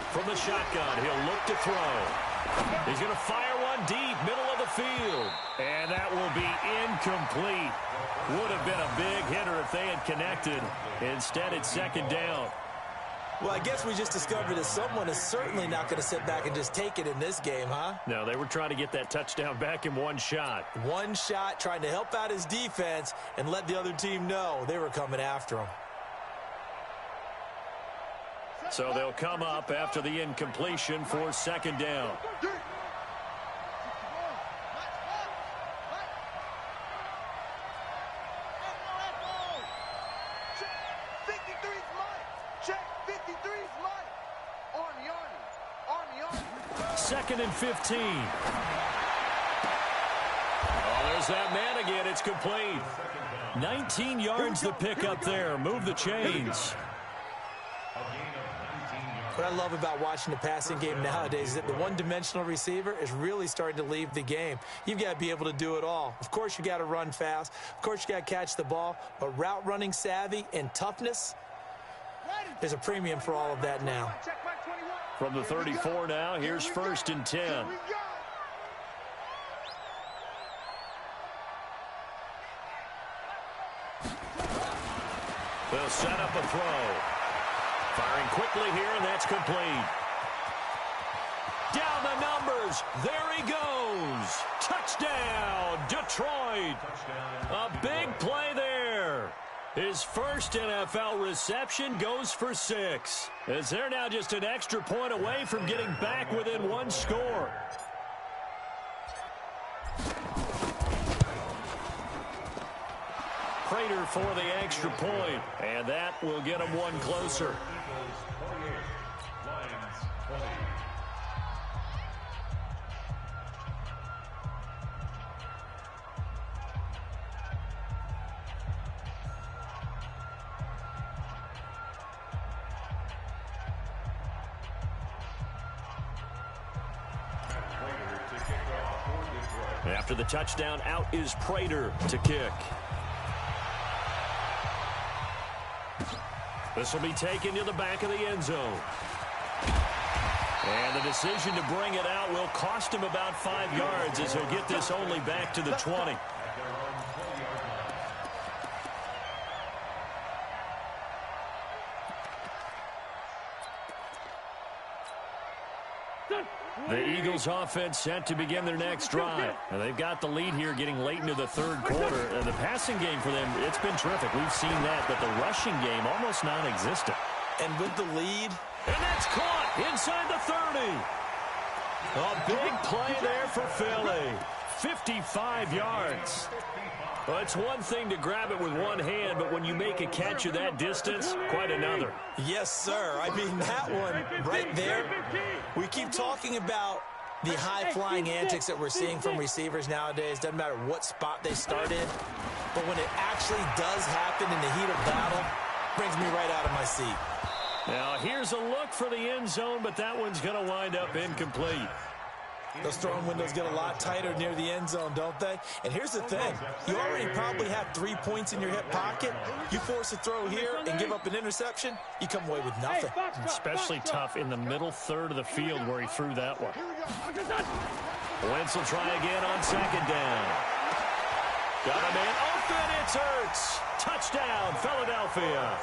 From the shotgun, he'll look to throw. He's going to fire one one deep, middle of the field. And that will be incomplete. Would have been a big hitter if they had connected. Instead, it's second down. Well, I guess we just discovered that someone is certainly not going to sit back and just take it in this game, huh? No, they were trying to get that touchdown back in one shot. One shot, trying to help out his defense and let the other team know they were coming after him. So they'll come up after the incompletion for second down. Second and 15. Oh, there's that man again. It's complete. 19 yards to pick up there. Move the chains. What I love about watching the passing game nowadays is that the one-dimensional receiver is really starting to leave the game. You've got to be able to do it all. Of course, you got to run fast. Of course, you got to catch the ball. But route running savvy and toughness, there's a premium for all of that now. From the 34 now, here's first and 10. They'll set up a throw. Firing quickly here, and that's complete. Down the numbers. There he goes. Touchdown, Detroit. A big play there. His first NFL reception goes for 6. As they're now just an extra point away from getting back within one score. Prater for the extra point, and that will get him one closer. After the touchdown, out is Prater to kick. This will be taken to the back of the end zone. And the decision to bring it out will cost him about 5 yards as he'll get this only back to the 20. The Eagles offense set to begin their next drive. And they've got the lead here getting late into the third quarter. And the passing game for them, it's been terrific. We've seen that, but the rushing game almost non-existent. And with the lead. And that's caught inside the 30. A big play there for Philly. 55 yards. Well, it's one thing to grab it with one hand, but when you make a catch of that distance, quite another. Yes, sir. I mean, that one right there. We keep talking about the high-flying antics that we're seeing from receivers nowadays. Doesn't matter what spot they start in. But when it actually does happen in the heat of battle, brings me right out of my seat. Now, here's a look for the end zone, but that one's going to wind up incomplete. Those throwing windows get a lot tighter near the end zone, don't they? And here's the thing. You already probably have 3 points in your hip pocket. You force a throw here and give up an interception, you come away with nothing. Especially tough in the middle third of the field where he threw that one. Wentz will try again on second down. Got a man open. It's Hurts. Touchdown, Philadelphia.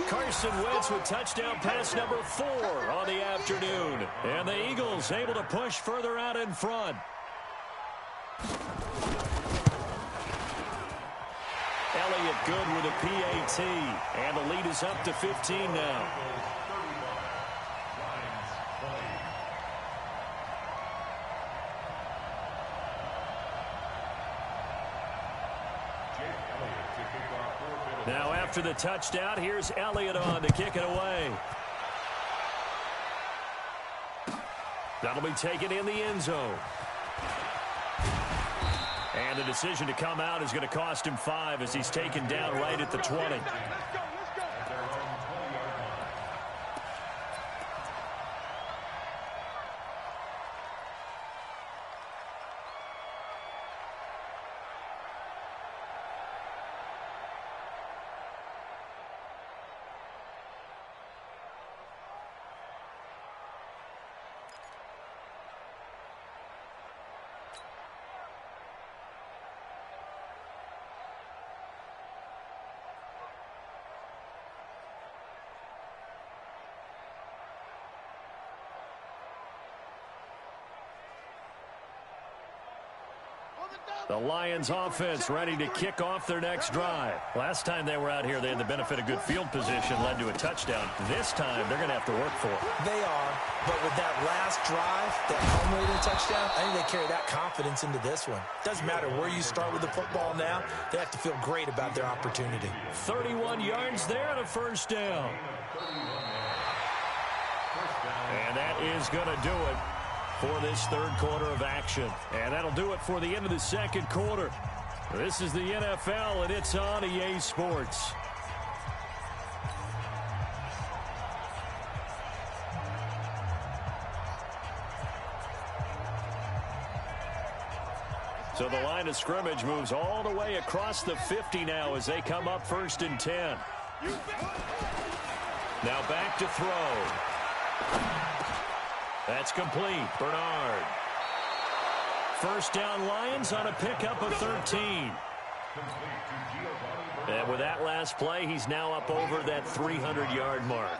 Carson Wentz with touchdown pass number 4 on the afternoon. And the Eagles able to push further out in front. Elliott good with a PAT. And the lead is up to 15 now. Now after the touchdown, here's Elliott on to kick it away. That'll be taken in the end zone. And the decision to come out is going to cost him 5 as he's taken down right at the 20. The Lions offense ready to kick off their next drive. Last time they were out here, they had the benefit of good field position, led to a touchdown. This time, they're going to have to work for it. They are, but with that last drive, that culminating touchdown, I think they carry that confidence into this one. Doesn't matter where you start with the football now, they have to feel great about their opportunity. 31 yards there and a first down. And that is going to do it for this third quarter of action. And that'll do it for the end of the second quarter. This is the NFL, and it's on EA Sports. So the line of scrimmage moves all the way across the 50 now as they come up 1st and 10. Now back to throw. That's complete. Bernard. First down Lions on a pickup of 13. And with that last play, he's now up over that 300-yard mark.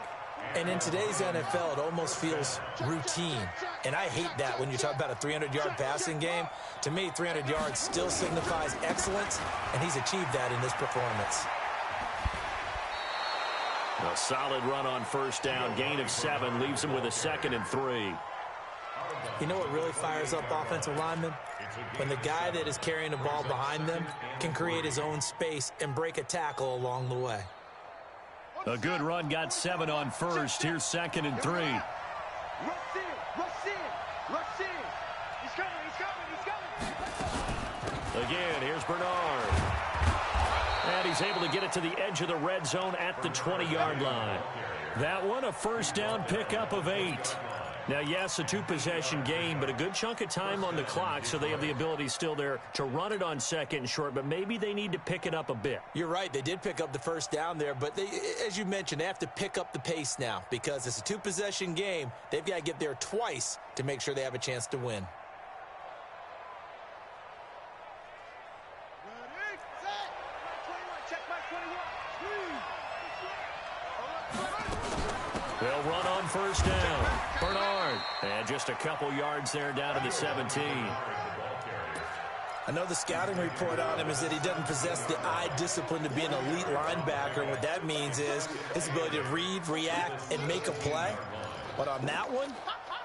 And in today's NFL, it almost feels routine. And I hate that when you talk about a 300-yard passing game. To me, 300 yards still signifies excellence, and he's achieved that in this performance. A solid run on first down. Gain of 7 leaves him with a 2nd and 3. You know what really fires up offensive linemen? When the guy that is carrying the ball behind them can create his own space and break a tackle along the way. A good run got 7 on first. Here's 2nd and 3. Rush in, rush in, rush in. He's coming, he's coming, he's coming. Again, here's Bernard. And he's able to get it to the edge of the red zone at the 20-yard line. That one, a first down pickup of 8. Now, yes, a 2-possession game, but a good chunk of time on the clock, so they have the ability still there to run it on 2nd and short, but maybe they need to pick it up a bit. You're right. They did pick up the first down there, but they, as you mentioned, they have to pick up the pace now because it's a 2-possession game. They've got to get there twice to make sure they have a chance to win. They'll run on first down. Bernard. And just a couple yards there down to the 17. I know the scouting report on him is that he doesn't possess the eye discipline to be an elite linebacker. And what that means is his ability to read, react, and make a play. But on that one,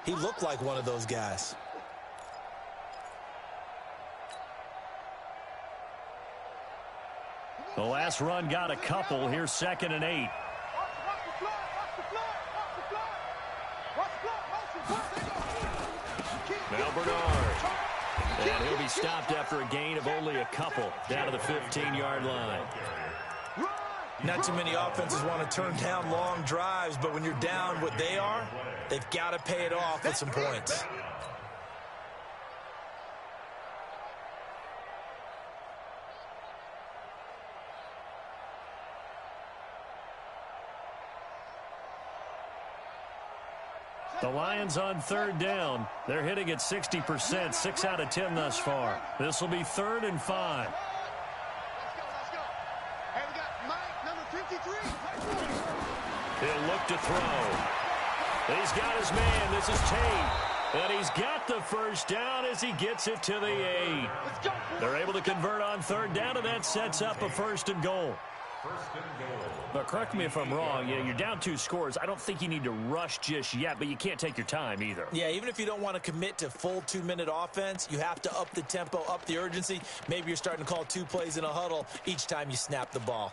he looked like one of those guys. The last run got a couple. Here's 2nd and 8. Now Bernard. And he'll be stopped after a gain of only a couple down to the 15-yard line. Not too many offenses want to turn down long drives, but when you're down what they are, they've got to pay it off with some points. The Lions on 3rd down. They're hitting at 60%, 6 out of 10 thus far. This will be 3rd and 5. Let's go. Hey, we got Mike, number 53. He'll look to throw. He's got his man. This is Tate. And he's got the first down as he gets it to the 8. They're able to convert on 3rd down, and that sets up a 1st and goal. But correct me if I'm wrong, you're down 2 scores. I don't think you need to rush just yet, but you can't take your time either. Yeah, even if you don't want to commit to full 2-minute offense, you have to up the tempo, up the urgency. Maybe you're starting to call 2 plays in a huddle each time you snap the ball.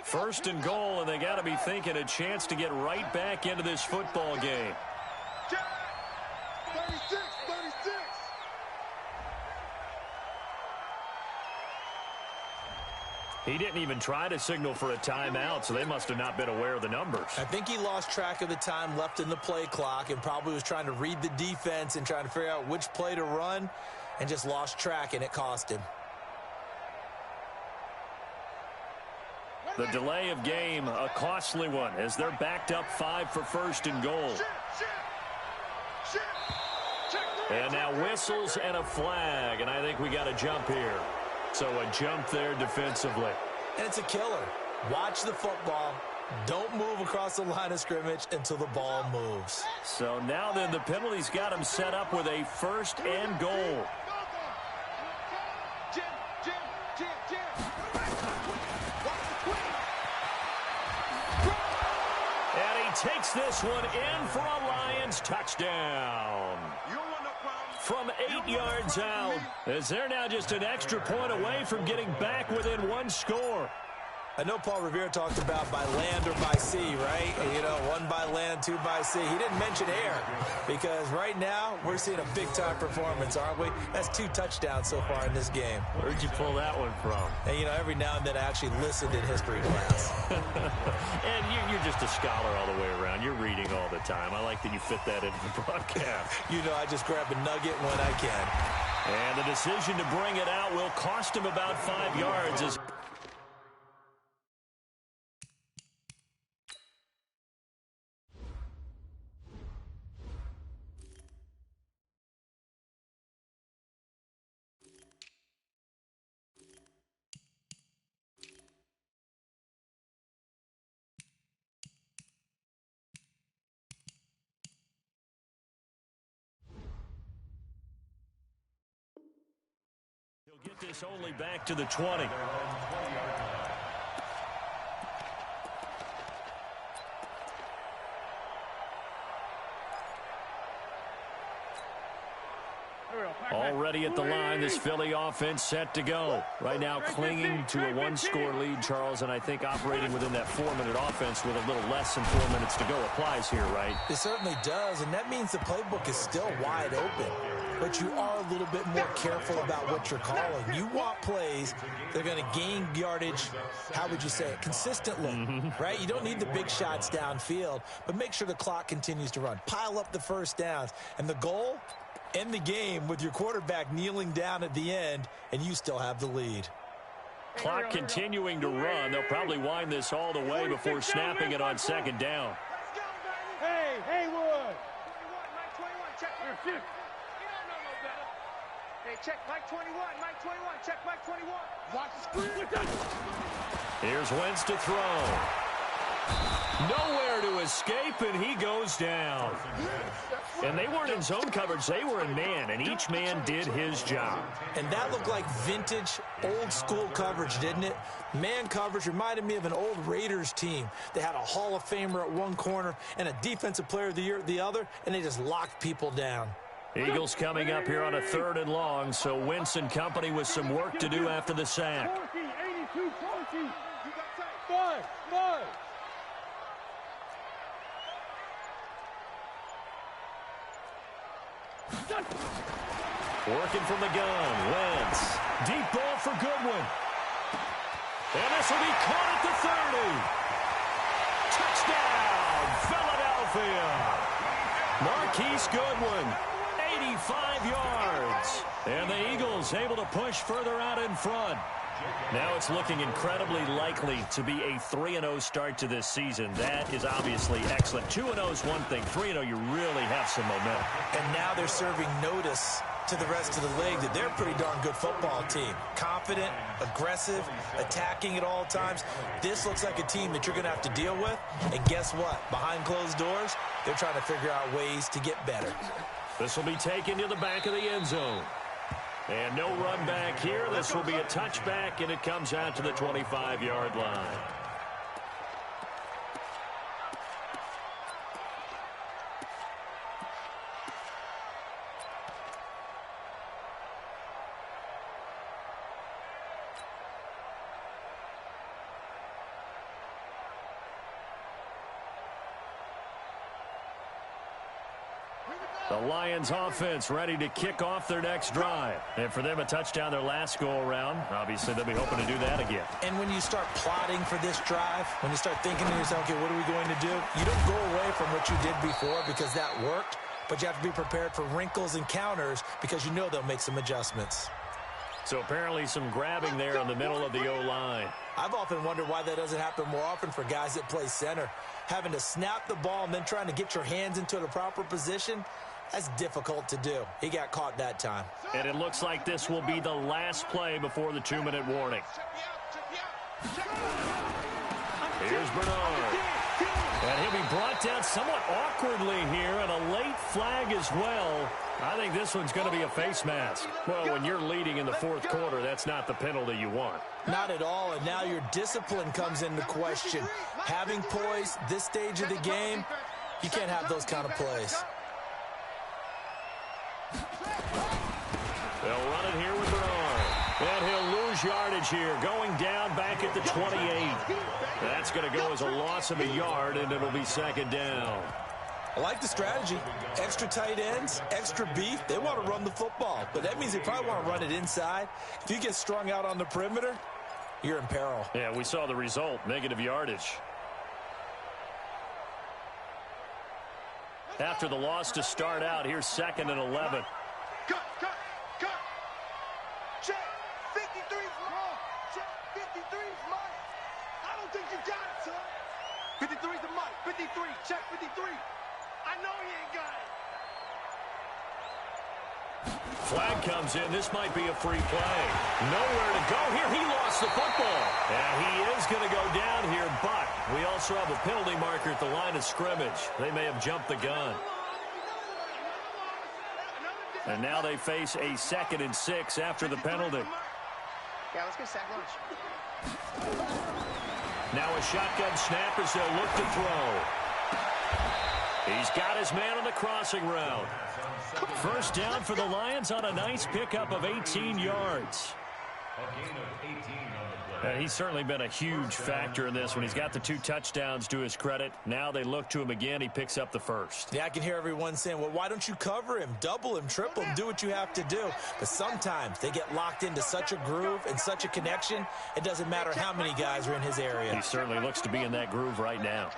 First and goal, and they got to be thinking a chance to get right back into this football game. 36. He didn't even try to signal for a timeout, so they must have not been aware of the numbers. I think he lost track of the time left in the play clock and probably was trying to read the defense and trying to figure out which play to run and just lost track, and it cost him. The delay of game, a costly one, as they're backed up 5 for 1st and goal. And now whistles and a flag, and I think we got a jump here. So a jump there defensively. And it's a killer. Watch the football. Don't move across the line of scrimmage until the ball moves. So now then the penalty's got him set up with a first and goal. And he takes this one in for a Lions touchdown. From 8 yards out, as they're now just an extra point away from getting back within one score. I know Paul Revere talked about by land or by sea, right? You know, one by land, two by sea. He didn't mention air because right now we're seeing a big-time performance, aren't we? That's 2 touchdowns so far in this game. Where'd you pull that one from? And, you know, every now and then I actually listened in history class. And you're just a scholar all the way around. You're reading all the time. I like that you fit that into the broadcast. You know, I just grab a nugget when I can. And the decision to bring it out will cost him about 5 yards as get this only back to the 20. Already at the line, this Philly offense set to go. Right now clinging to a 1-score lead, Charles, and I think operating within that 4-minute offense with a little less than 4 minutes to go applies here, right? It certainly does, and that means the playbook is still wide open. But you are a little bit more careful about what you're calling. You want plays that are going to gain yardage, how would you say it, consistently, right? You don't need the big shots downfield, but make sure the clock continues to run. Pile up the first downs. And the goal, end the game with your quarterback kneeling down at the end, and you still have the lead. Clock continuing to run. They'll probably wind this all the way before snapping it on second down. Hey, Haywood! 21, check your shift. Hey, check Mike 21, Mike 21, check Mike 21. Watch the screen. Here's Wentz to throw. Nowhere to escape, and he goes down. And they weren't in zone coverage. They were in man, and each man did his job. And that looked like vintage, old-school coverage, didn't it? Man coverage reminded me of an old Raiders team. They had a Hall of Famer at one corner and a Defensive Player of the Year at the other, and they just locked people down. Eagles coming up here on a 3rd and long, so Wentz and company with some work to do after the sack. 82, 40. Five. Working from the gun, Wentz. Deep ball for Goodwin. And this will be caught at the 30. Touchdown, Philadelphia. Marquise Goodwin, 85 yards. And the Eagles able to push further out in front. Now it's looking incredibly likely to be a 3-0 start to this season. That is obviously excellent. 2-0 is one thing. 3-0, you really have some momentum. And now they're serving notice to the rest of the league that they're a pretty darn good football team. Confident, aggressive, attacking at all times. This looks like a team that you're going to have to deal with. And guess what? Behind closed doors, they're trying to figure out ways to get better. This will be taken to the back of the end zone. And no run back here. This will be a touchback, and it comes out to the 25-yard line. The Lions offense ready to kick off their next drive. And for them, a touchdown their last go-around. Obviously, they'll be hoping to do that again. And when you start plotting for this drive, when you start thinking to yourself, okay, what are we going to do? You don't go away from what you did before because that worked, but you have to be prepared for wrinkles and counters because you know they'll make some adjustments. So apparently some grabbing there in the middle of the O-line. I've often wondered why that doesn't happen more often for guys that play center. Having to snap the ball and then trying to get your hands into the proper position, That's difficult to do. He got caught that time. And it looks like this will be the last play before the 2-minute warning. Here's Bernard. And he'll be brought down somewhat awkwardly here, and a late flag as well. I think this one's going to be a face mask. Well, when you're leading in the fourth quarter, that's not the penalty you want. Not at all, and now your discipline comes into question. Having poise this stage of the game, you can't have those kind of plays. They'll run it here with Bernard. And he'll lose yardage here, going down back at the 28. That's going to go as a loss of a yard, and it'll be second down. I like the strategy. Extra tight ends, extra beef. They want to run the football, but that means they probably want to run it inside. If you get strung out on the perimeter, you're in peril. Yeah, we saw the result, negative yardage. After the loss to start out, here's 2nd and 11. Cut. Check. 53's mine. Check. 53's mine. I don't think you got it, son. 53's the mic. 53. Check 53. I know he ain't got it. Flag comes in. This might be a free play. Nowhere to go here. He lost the football. And he is going to go down here, but we also have a penalty marker at the line of scrimmage. They may have jumped the gun. And now they face a 2nd and 6 after the penalty. Yeah, let's get sack lunch. Now a shotgun snap as they'll look to throw. He's got his man on the crossing route. First down for the Lions on a nice pickup of 18 yards. A gain of 18 on the play. And he's certainly been a huge factor in this when he's got the 2 touchdowns to his credit. Now they look to him again. He picks up the first. Yeah, I can hear everyone saying, well, why don't you cover him, double him, triple him, do what you have to do. But sometimes they get locked into such a groove and such a connection, it doesn't matter how many guys are in his area. He certainly looks to be in that groove right now.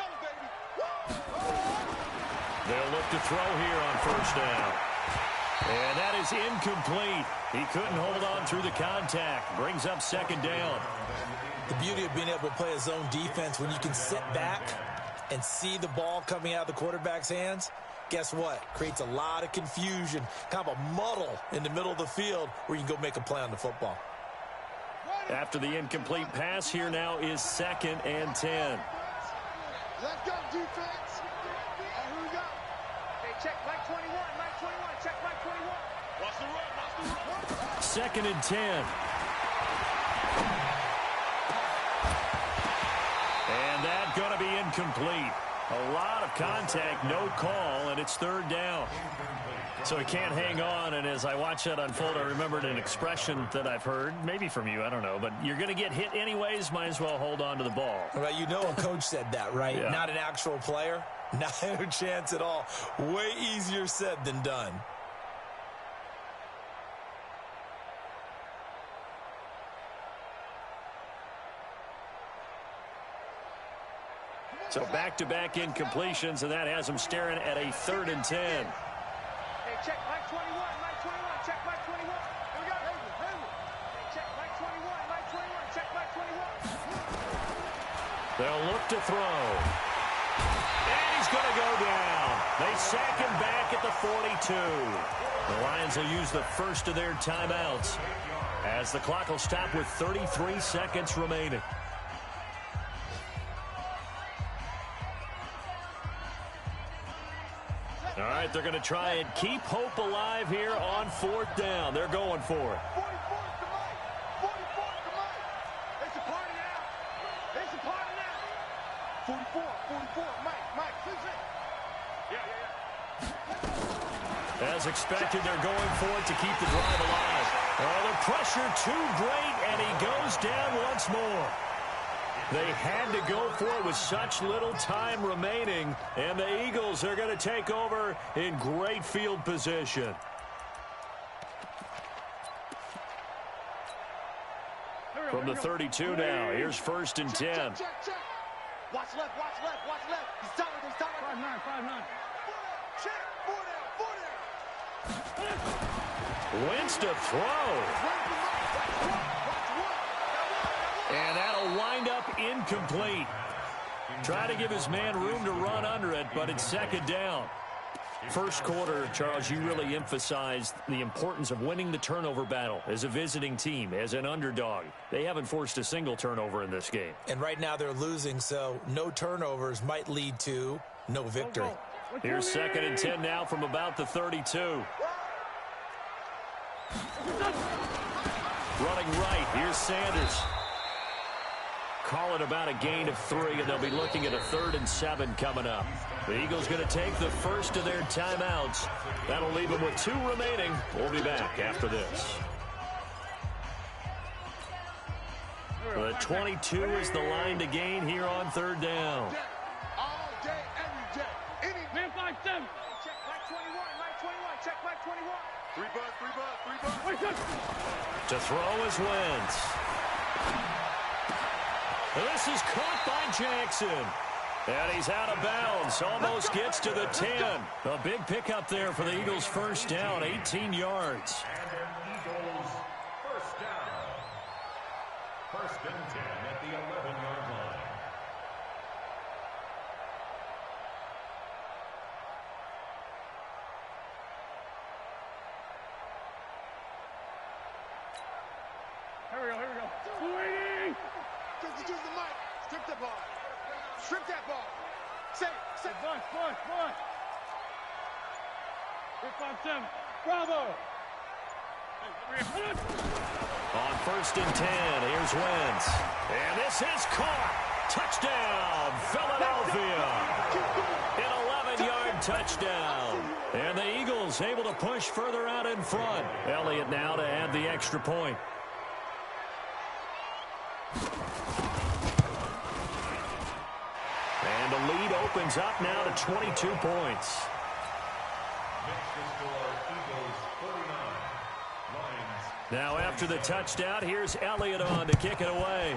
They'll look to throw here on first down. And that is incomplete. He couldn't hold on through the contact. Brings up second down. The beauty of being able to play a zone defense when you can sit back and see the ball coming out of the quarterback's hands, guess what? Creates a lot of confusion, kind of a muddle in the middle of the field where you can go make a play on the football. After the incomplete pass, here now is 2nd and 10. Let's go, defense. And who we got? Hey, check Mike 21, Mike 21, check Mike 21. Watch the run, watch the run. 2nd and 10. And that's going to be incomplete. A lot of contact, no call, and it's 3rd down. So he can't hang on, and as I watch that unfold, I remembered an expression that I've heard, maybe from you, I don't know, but you're going to get hit anyways, might as well hold on to the ball. Well, you know a coach said that, right? Yeah. Not an actual player. Not a chance at all. Way easier said than done. So back-to-back incompletions, and that has him staring at a 3rd and 10. Hey, check Mike 21, Mike 21, check Mike 21. Here we go, Hey, check Mike 21, Mike 21, check Mike 21. They'll look to throw. And he's going to go down. They sack him back at the 42. The Lions will use the first of their timeouts as the clock will stop with 33 seconds remaining. All right, they're going to try and keep hope alive here on 4th down. They're going for it. 44 to Mike. 44 to Mike. It's a party now. It's a party now. 44, Mike, who's it? Yeah. As expected, they're going for it to keep the drive alive. Oh, the pressure too great, and he goes down once more. They had to go for it with such little time remaining, and the Eagles are going to take over in great field position. From the 32 now, here's 1st and 10. Check. Watch left. He's telling. 5'9". Check, 4 down. Wentz to throw. And that'll wind up incomplete. Try to give his man room to run under it, but it's 2nd down. First quarter, Charles, you really emphasized the importance of winning the turnover battle as a visiting team, as an underdog. They haven't forced a single turnover in this game. And right now they're losing, so no turnovers might lead to no victory. Here's 2nd and 10 now from about the 32. Running right, here's Sanders. Call it about a gain of 3, and they'll be looking at a 3rd and 7 coming up. The Eagles going to take the first of their timeouts. That'll leave them with 2 remaining. We'll be back after this. The 22 is the line to gain here on 3rd down. All day, every day. Man, 5-7. Check Mike 21, Mike 21. Check Mike 21. 3 bucks. To throw is Wentz. This is caught by Jackson. And he's out of bounds. Almost gets to the 10. A big pickup there for the Eagles' first down, 18 yards. And Eagles first down. 1st and 10 at the 11-yard line. Here we go. Waiting. Use the mic. Strip the ball. Strip that ball. Say. Boy. 5-7. Bravo. On 1st and 10, here's Wentz. And this is caught. Touchdown, Philadelphia. An 11-yard touchdown. And the Eagles able to push further out in front. Elliott now to add the extra point. And the lead opens up now to 22 points. Now after the touchdown, here's Elliott on to kick it away.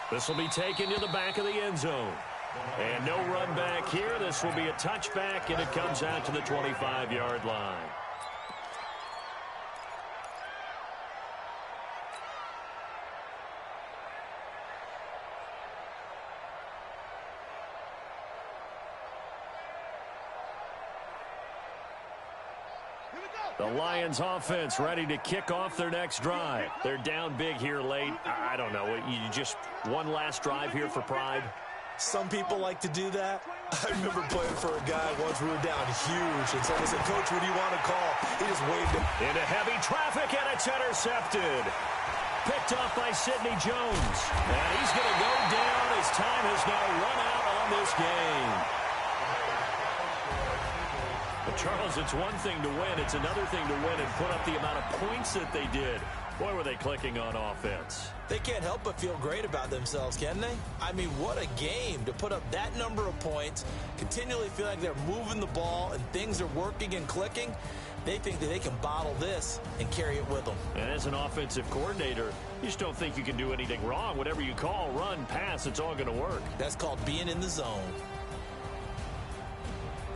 This will be taken to the back of the end zone. And no run back here. This will be a touchback, and it comes out to the 25-yard line. The Lions offense ready to kick off their next drive. They're down big here late. I don't know. You just one last drive here for pride? Some people like to do that. I remember playing for a guy once we were down huge, and someone said, "Coach, what do you want to call?" He just waved it. Into heavy traffic, and it's intercepted. Picked off by Sidney Jones. And he's going to go down. His time has now run out on this game. But Charles, it's one thing to win. It's another thing to win and put up the amount of points that they did. Boy, were they clicking on offense. They can't help but feel great about themselves, can they? I mean, what a game to put up that number of points, continually feel like they're moving the ball and things are working and clicking. They think that they can bottle this and carry it with them. And as an offensive coordinator, you just don't think you can do anything wrong. Whatever you call, run, pass, it's all going to work. That's called being in the zone.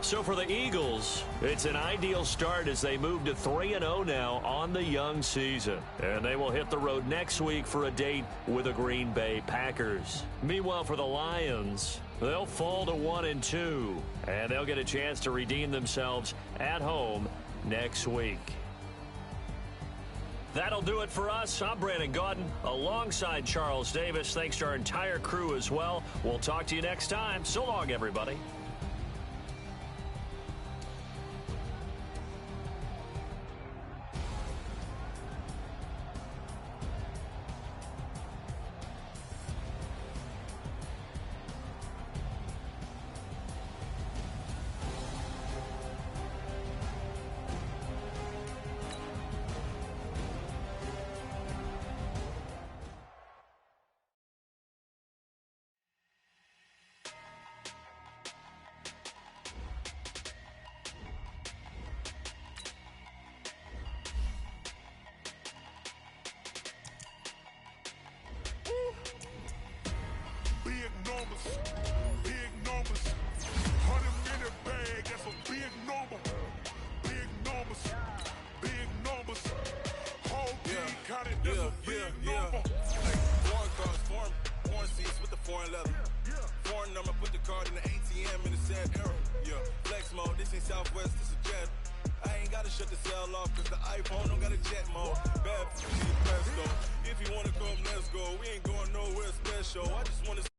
So for the Eagles, it's an ideal start as they move to 3-0 now on the young season. And they will hit the road next week for a date with the Green Bay Packers. Meanwhile, for the Lions, they'll fall to 1-2. And they'll get a chance to redeem themselves at home next week. That'll do it for us. I'm Brandon Gaudin alongside Charles Davis. Thanks to our entire crew as well. We'll talk to you next time. So long, everybody. Big numbers. 100-minute bag, that's a big number. Big numbers. Whole team counted, that's a big number. Like foreign cars, foreign seats with the foreign leather. Foreign number, put the card in the 18. ATM in the sand era. Yeah, flex mode, this ain't Southwest, this is jet. I ain't gotta shut the cell off, cause the iPhone don't got a jet mode. Bad presto. If you wanna come, let's go. We ain't going nowhere special. I just wanna